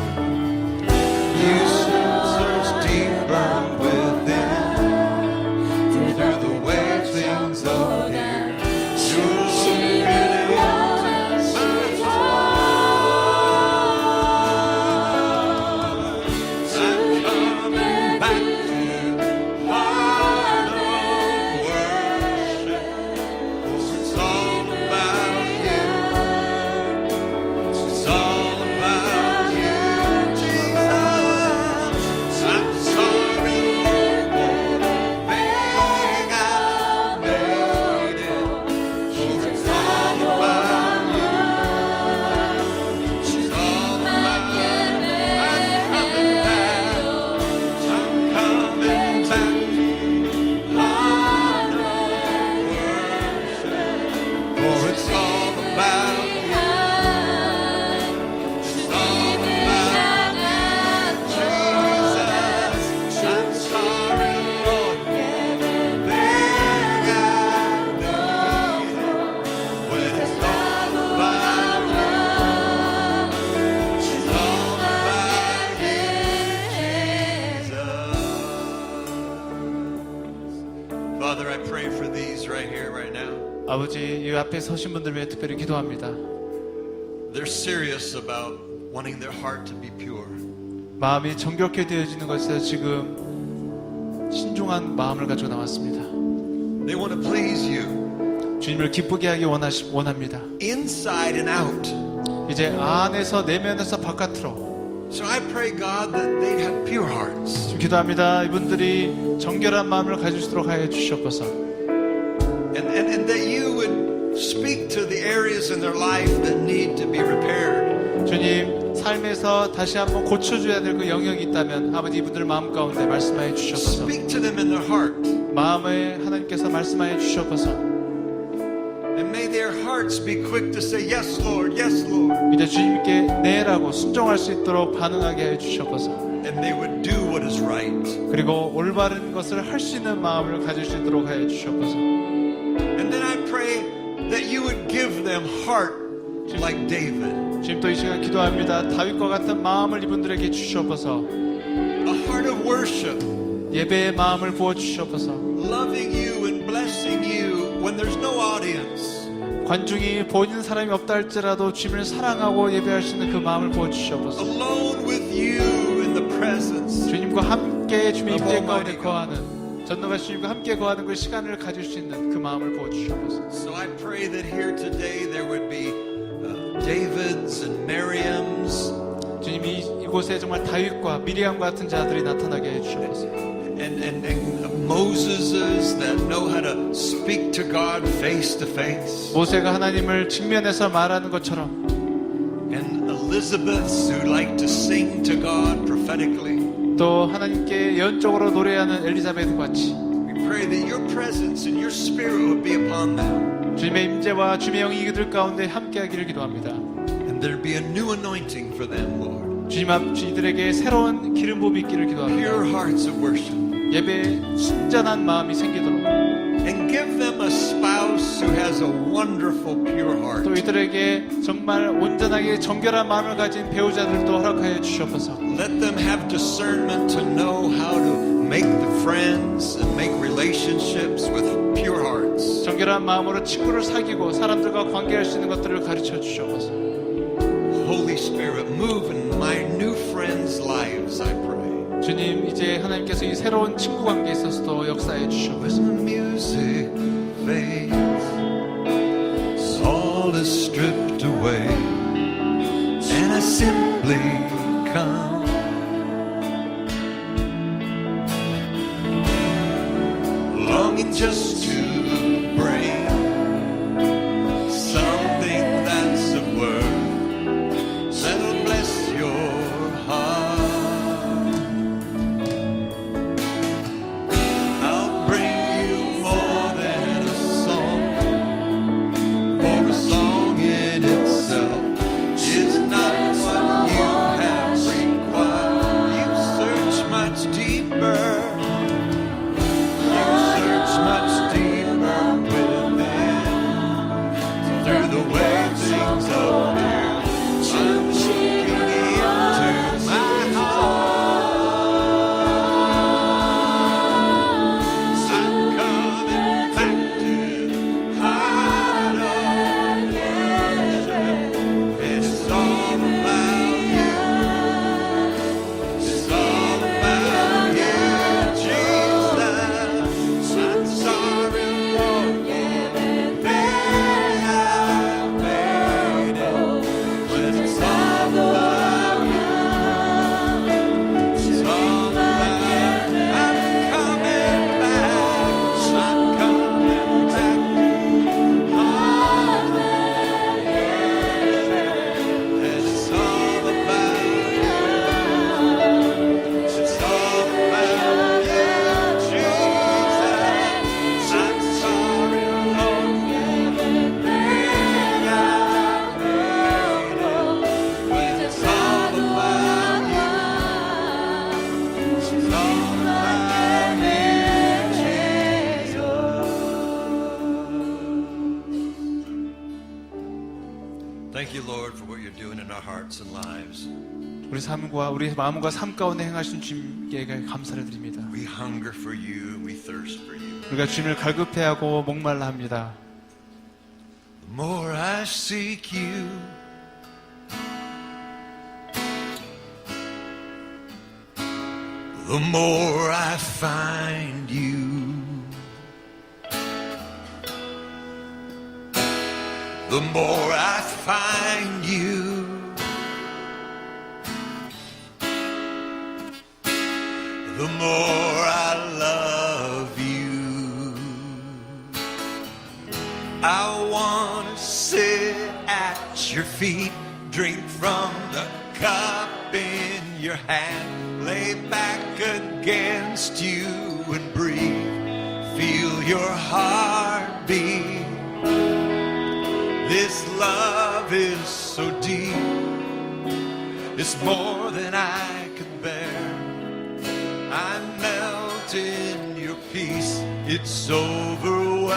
you search deeper within, through the way things are here. You'll really Father, I pray for these right here, right now. 아버지, 이 앞에 서신 분들 위해 특별히 기도합니다. They're serious about wanting their heart to be pure. 마음이 정결케 되어지는 것에 지금 신중한 마음을 가지고 나왔습니다. They want to please you 주님을 기쁘게 하기 원합니다. inside and out. 이제 안에서 내면에서 바깥으로 So I pray, God, that they'd have pure hearts. 지금 기도합니다. 이분들이 정결한 마음을 가질 수 있도록 하여 주시옵소서. And that you would speak to the areas in their life that need to be repaired. 주님, 삶에서 다시 한번 고쳐줘야 될 그 영역이 있다면 아버지 이분들 마음 가운데 말씀하여 주시옵소서. Speak to them in their heart. 마음에 하나님께서 말씀하여 주시옵소서. And may their hearts be quick to say, yes, Lord, yes, Lord. 이제 주님께 네라고 순종할 수 있도록 반응하게 해 주시옵소서. And they would do what is right. 그리고 올바른 것을 할 수 있는 마음을 가질 수 있도록 하여 주시옵소서. And then I pray that you would give them heart like David. 지금 또 이 시간 기도합니다. 다윗과 같은 마음을 이분들에게 주시옵소서. A heart of worship. 예배의 마음을 부어 주시옵소서. Loving you and blessing you when there's no audience. 관중이 보이는 사람이 없다 할지라도 주님을 사랑하고 예배할 수 있는 그 마음을 부어 주시옵소서. Alone with you in the presence. 주님과 함께 주님의 임재 가운데 거하는 전능하신 주님과 함께 거하는 그 시간을 가질 수 있는 그 마음을 부어 주시옵소서. So I pray that here today there would be Davids and Miriams 주님이 이곳에 정말 다윗과 미리암과 같은 자들이 나타나게 해 주시옵소서. and Moseses that know how to speak to God face to face. 모세가 하나님을 직면해서 말하는 것처럼 And Elizabeths who like to sing to God prophetically. 또 하나님께 예언적으로 노래하는 엘리자베트 같이 We pray that your presence and your spirit would be upon them. 주님의 임재와 주님의 영이 이들 가운데 함께하기를 기도합니다. And there'd be a new anointing for them, Lord. 주님 앞 이들에게 새로운 기름 부음이 있기를 기도합니다. Pure hearts of worship. 예배에 순전한 마음이 생기도록 And give them a spouse who has a wonderful pure 또 heart. 이들에게 정말 온전하게 정결한 마음을 가진 배우자들도 허락하여 주시옵소서. Let them have discernment to know how to make the friends and make relationships with pure hearts. 정결한 마음으로 친구를 사귀고 사람들과 관계할 수 있는 것들을 가르쳐 주시옵소서. Holy Spirit, move in my new friends' lives, I pray. 주님, 이제 하나님께서 이 새로운 친구 관계에 있어서도 역사해 주시옵소서. When the music fades, all is stripped away, and I simply come, longing just to bring something that's of worth that'll bless your heart. I'll bring you more than a song, for a song in itself is not what you have required. You search much deeper. You search much deeper within. Through the way things appear, I'm looking into my heart. I'm coming back to the heart of worship. And it's all about you. It's all about you, Jesus. I'm sorry, Lord, for the way I made it. When it's all about you, it's all about you. I'm coming back. I'm coming back to the heart of worship. And it's all about you. It's all about you, Jesus. I'm sorry, Lord, for the way I made it. When it's all about you, it's all about you, Jesus. Thank you, Lord, for what you're doing in our hearts and lives. 우리 삶과 우리 마음과 삶 가운데 행하신 주님께 감사를 드립니다. We hunger for you, we thirst for you. 우리가 주님을 갈급해하고 목말라 합니다. The more I seek you, the more I find you. The more I find you, the more I love you. I want to sit at your feet, drink from the cup in your hand, lay back against you and breathe, feel your heartbeat. This love is so deep, it's more than I can bear. I melt in your peace, it's overwhelming.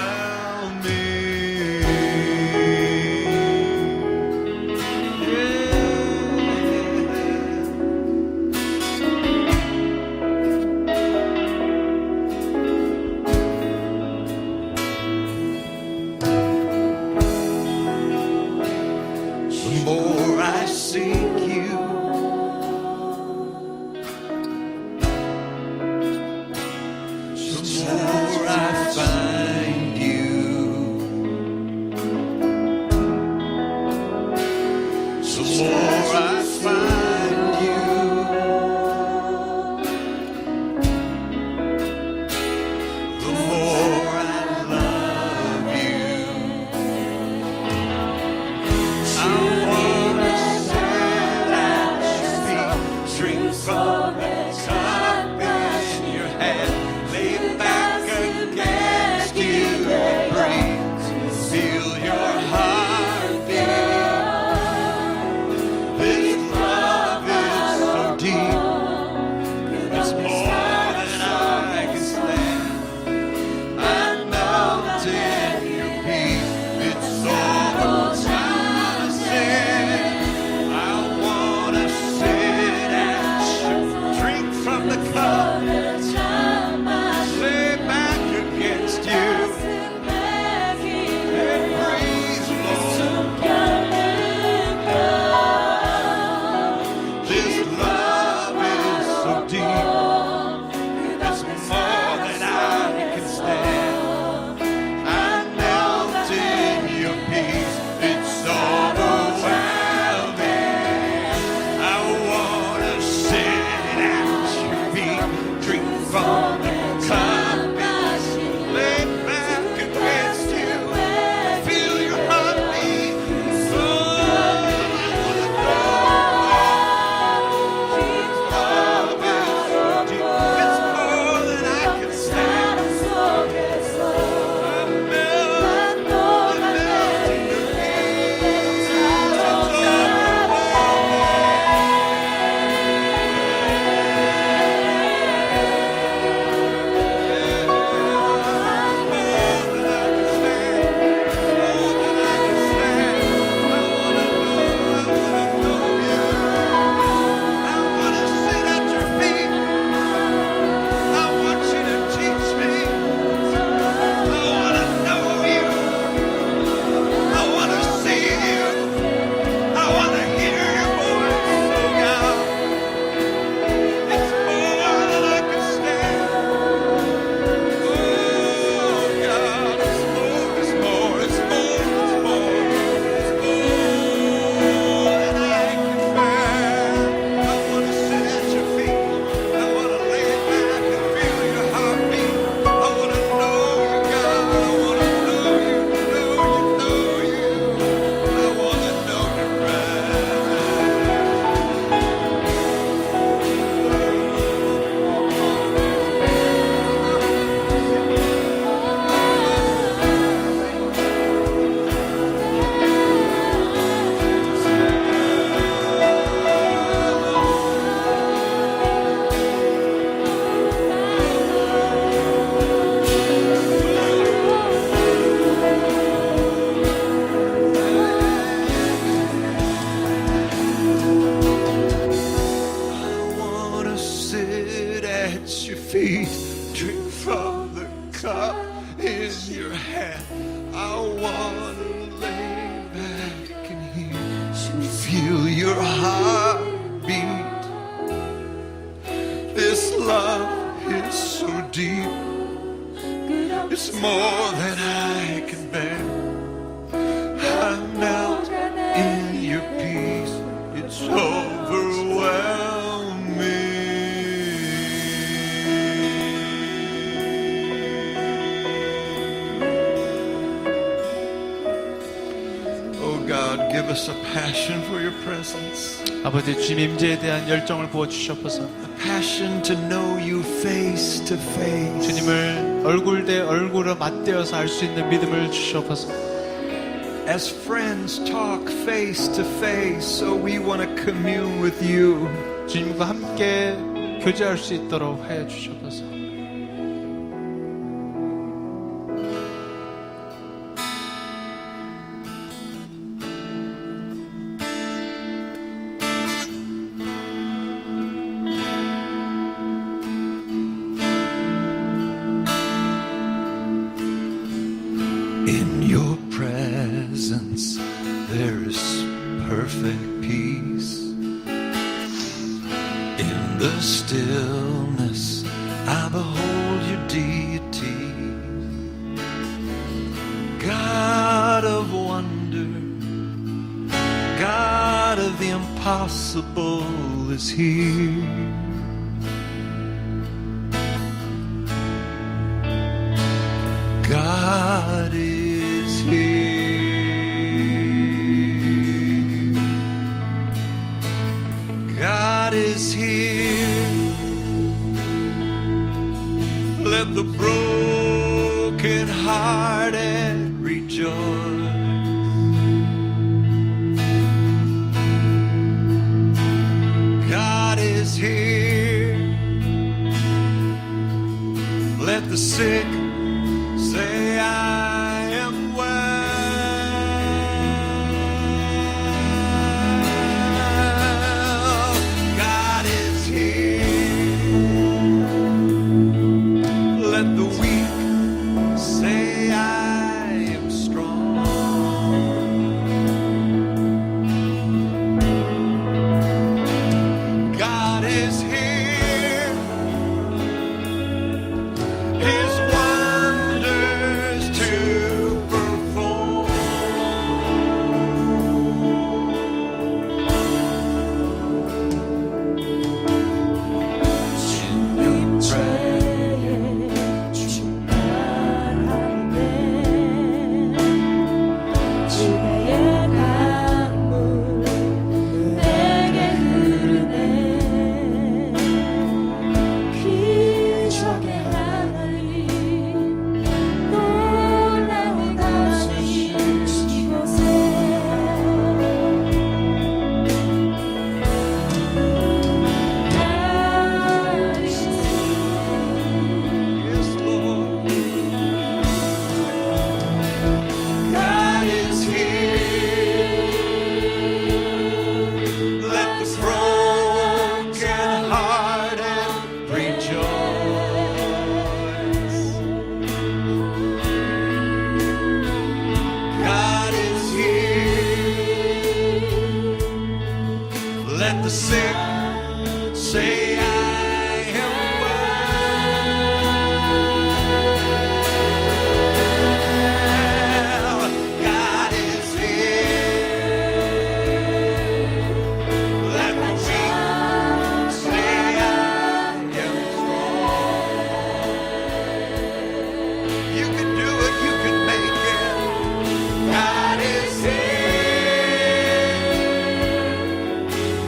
The more I seek you, the more I find deep. It's more than I can bear. I melt in your peace. It's overwhelming. Oh God, give us a passion for your presence. 아버지 주님 임재에 대한 열정을 부어 주시옵소서. A passion to know you face to face. 주님을 얼굴 대 얼굴로 맞대어서 알 수 있는 믿음을 주시옵소서. As friends talk face to face, so we want to commune with you. 주님과 함께 교제할 수 있도록 하여 주시옵소서. In your presence, there is perfect peace. In the stillness, I behold your deity. God of wonder, God of the impossible is here. God is here. God is here. Let the broken hearted rejoice. God is here. Let the sick say I am well. God is here. Let the weak say I am strong. God is here. His wonders to perform. Yes, Lord. God is here. Let the broken hearted rejoice. God is here. Let the sick say I am well. God is here. Let the weak say I am strong. You can do it, you can make it. God is here.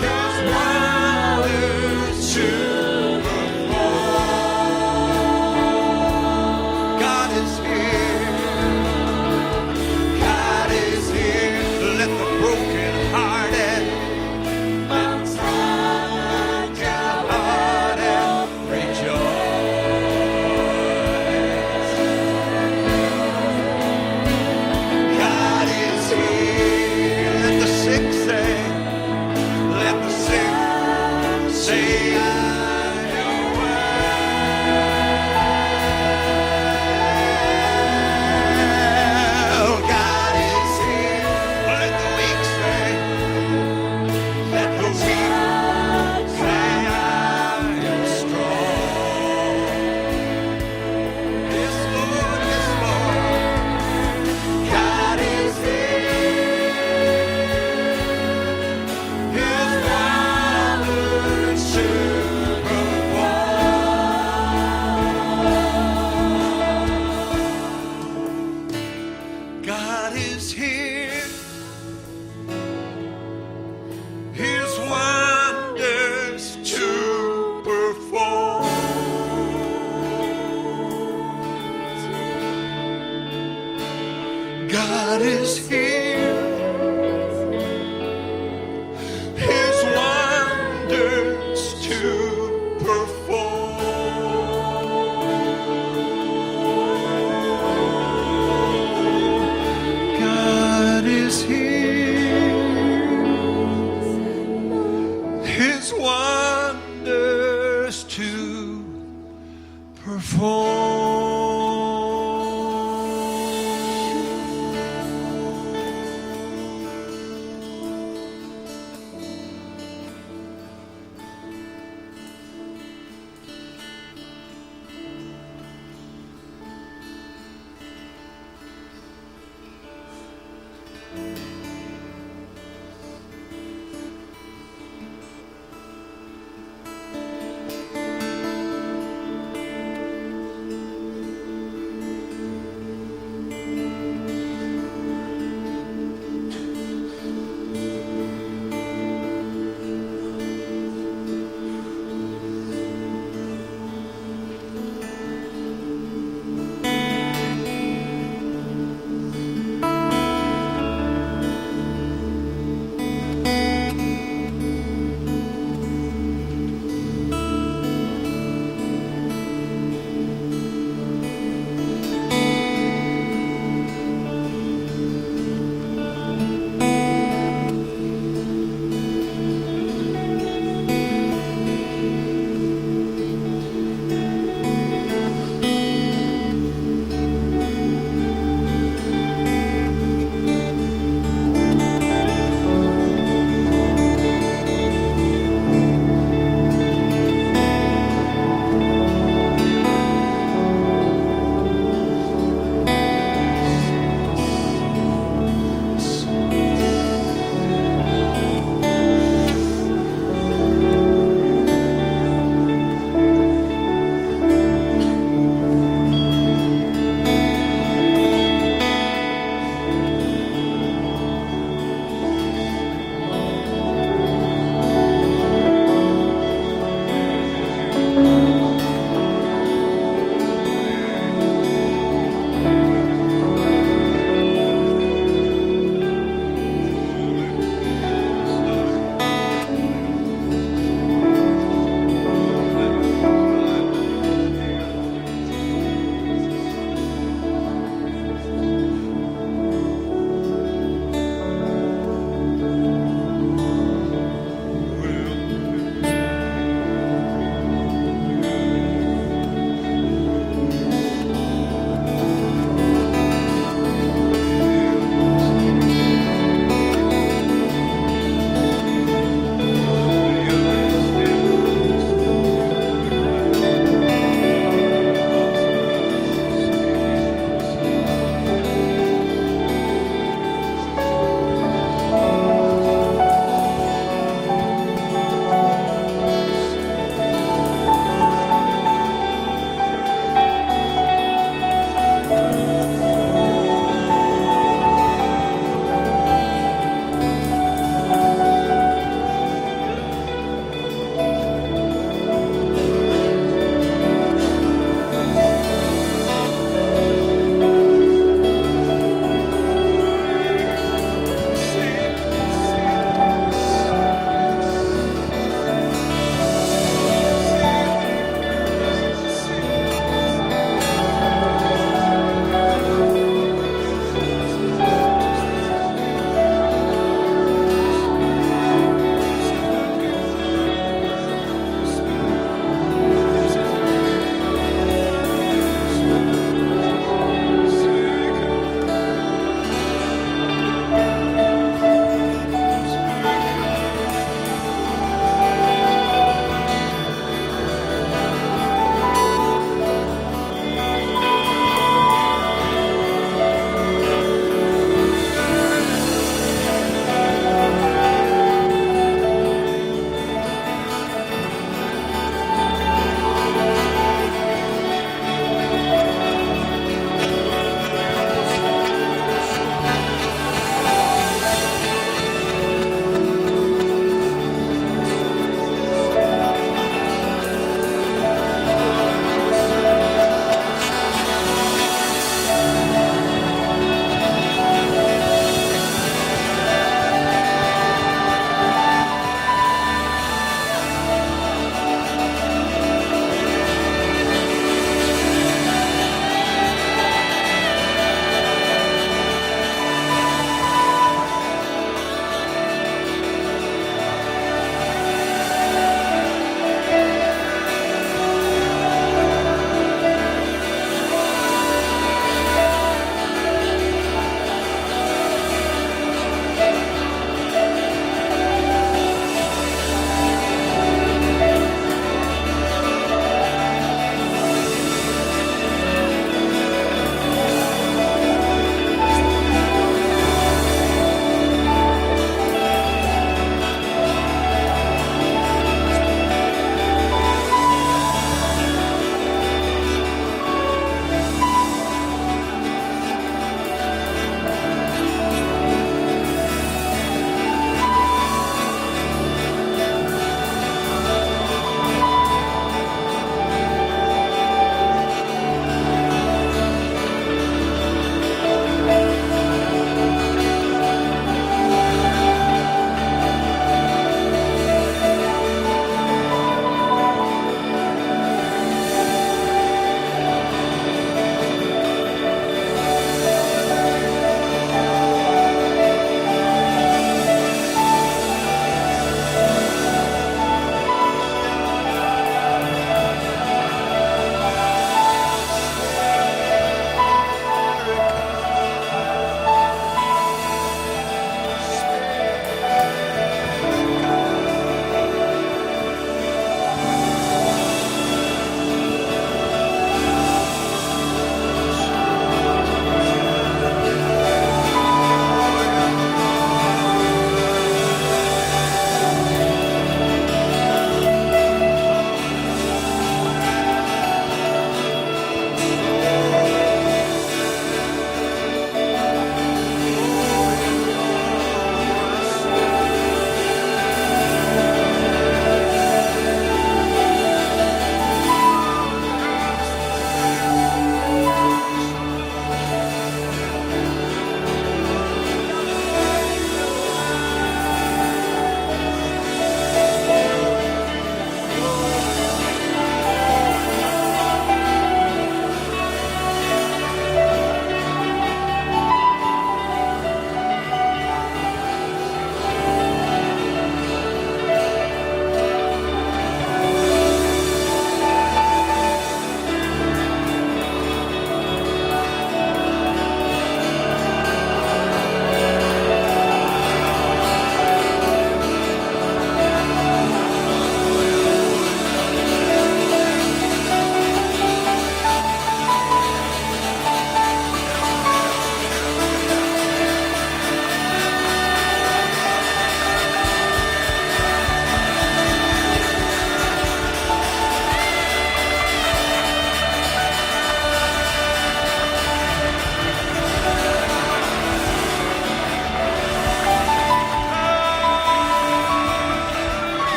His wonders to perform. God is here. God is here. Let the broken hearted rejoice. God is here. Let the sick say, let the sick say I am well. God is here. Let the weak say, let the weak say I am strong. God is here. His wonders to perform. God is here. His wonders to perform.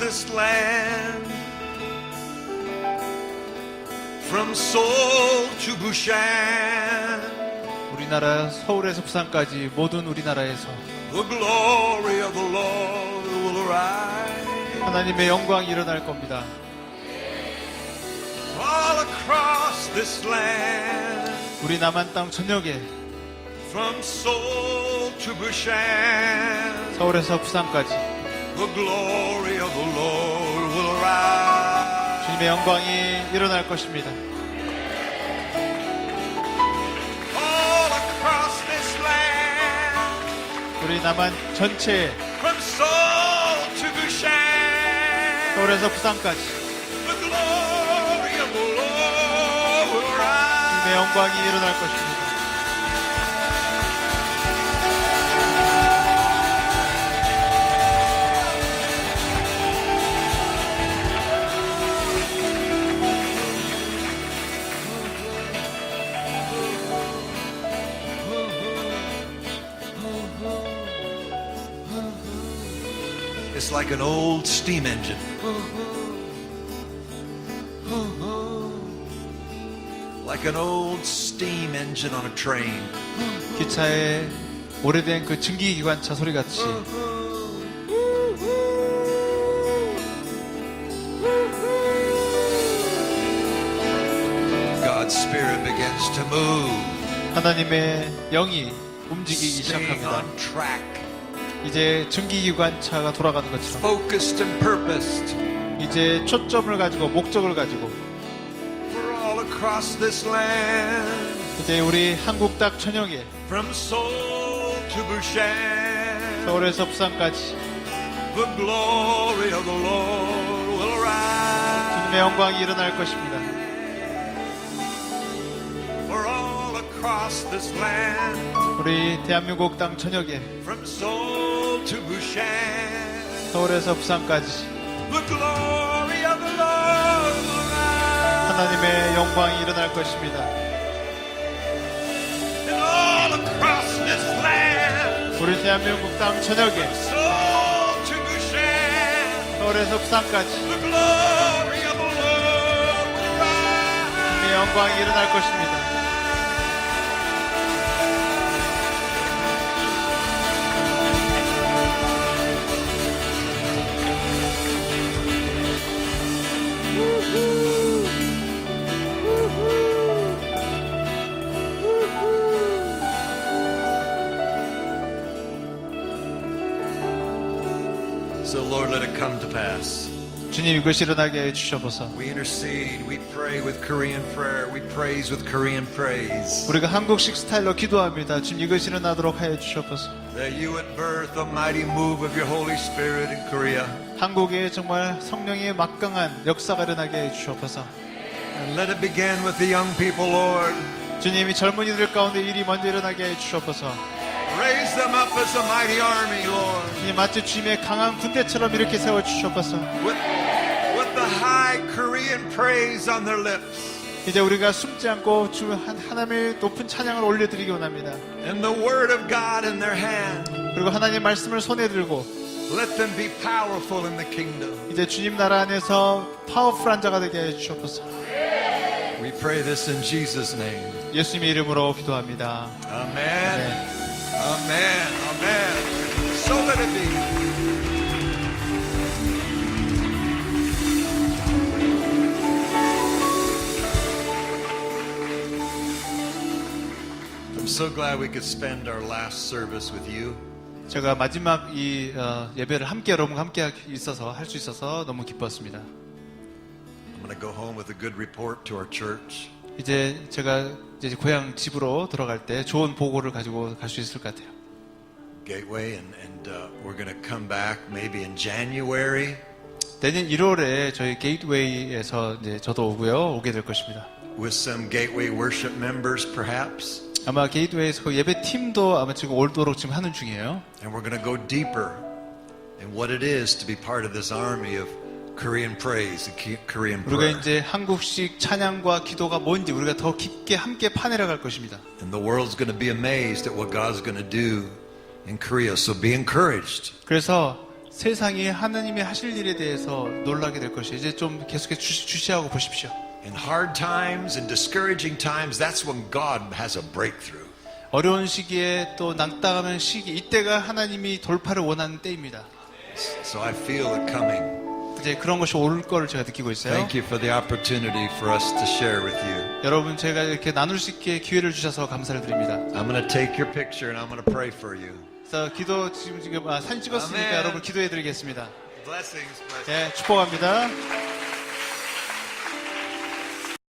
this land, from Seoul to Busan, 우리나라 서울에서 부산까지 모든 우리나라에서 the glory of the Lord will arise. 하나님의 영광이 일어날 겁니다. All across this land, 우리 남한 땅 전역에 from Seoul to Busan, 서울에서 부산까지 the glory of the Lord will arise. 주님의 영광이 일어날 것입니다. All across this land, 우리 남한 전체에 from Seoul to Busan, 서울에서 부산까지 the glory of the Lord will arise. 주님의 영광이 일어날 것입니다. It's like an old steam engine. Like an old steam engine on a train. 기차의 오래된 그 증기기관차 소리 같이 God's Spirit begins to move, 하나님의 영이 움직이기 staying 시작합니다. on track, 이제 증기기관차가 돌아가는 것처럼 focused and purposed. 이제 초점을 가지고 목적을 가지고 For all across this land, 이제 우리 한국 땅 전역에 from Seoul to Busan, 서울에서 부산까지 the glory of the Lord will arise. 주님의 영광이 일어날 것입니다. For all across this land, 우리 대한민국 땅 전역에 from Seoul to Busan, 서울에서 부산까지 the glory of the Lord will rise. 하나님의 영광이 일어날 것입니다. And all across this land, 우리 대한민국 땅 전역에 Seoul to Busan, 서울에서 부산까지 the glory of the Lord will rise. 주님의 영광이 일어날 것입니다. So Lord, let it come to pass. 주님 이것이 일어나게 해 주셔서 We intercede, we pray with Korean prayer, we praise with Korean praise. 우리가 한국식 스타일로 기도합니다. 주님 이것이 일어나도록 하여 주셔서 That you would birth a mighty move of your Holy Spirit in Korea. 한국에 정말 성령의 막강한 역사가 일어나게 해 주셔서 And let it begin with the young people, Lord. 주님이 젊은이들 가운데 일이 먼저 일어나게 해 주셔서 Raise them up as a mighty army, Lord. 주님 마치 주님의 강한 군대처럼 이렇게 세워 주셔서 With the high Korean praise on their lips. 이제 우리가 숨지 않고 주 하나님의 높은 찬양을 올려드리기 원합니다. And the word of God in their hand. 그리고 하나님 말씀을 손에 들고 Let them be powerful in the kingdom. 이제 주님 나라 안에서 파워풀한 자가 되게 해 주셔서 We pray this in Jesus' name. 예수님의 이름으로 기도합니다. Amen. 네. Amen. Amen. So let it be. I'm so glad we could spend our last service with you. 제가 마지막 이 예배를 함께 여러분과 함께 있어서 할 수 있어서 너무 기뻤습니다. I'm going to go home with a good report to our church. 이제 제가 이제 고향 집으로 들어갈 때 좋은 보고를 가지고 갈 수 있을 것 같아요. Gateway, and we're going to come back maybe in January 내년 1월에 저희 게이트웨이에서 이제 저도 오게 될 것입니다. with some Gateway worship members, perhaps. 아마 게이트웨이에서 그 예배 팀도 아마 지금 오도록 지금 하는 중이에요. And we're going to go deeper in what it is to be part of this army of Korean praise and Korean 우리가 prayer. 이제 한국식 찬양과 기도가 뭔지 우리가 더 깊게 함께 파내려 갈 것입니다. And the world's going to be amazed at what God's going to do in Korea. So be encouraged. 그래서 세상이 하나님의 하실 일에 대해서 놀라게 될 것이에요. 이제 좀 계속해서 주시하고 보십시오. In hard times and discouraging times, that's when God has a breakthrough. 어려운 시기에 또 낭떠가는 시기, 이때가 하나님이 돌파를 원하는 때입니다. So I feel it coming. 이제 그런 것이 올 거를 제가 느끼고 있어요. Thank you for the opportunity for us to share with you. 여러분, 제가 이렇게 나눌 수 있게 기회를 주셔서 감사를 드립니다. I'm going to take your picture and I'm going to pray for you. 그래서 지금 사진 찍었으니까 아멘. 여러분 기도해 드리겠습니다. Blessings. 예, 축복합니다.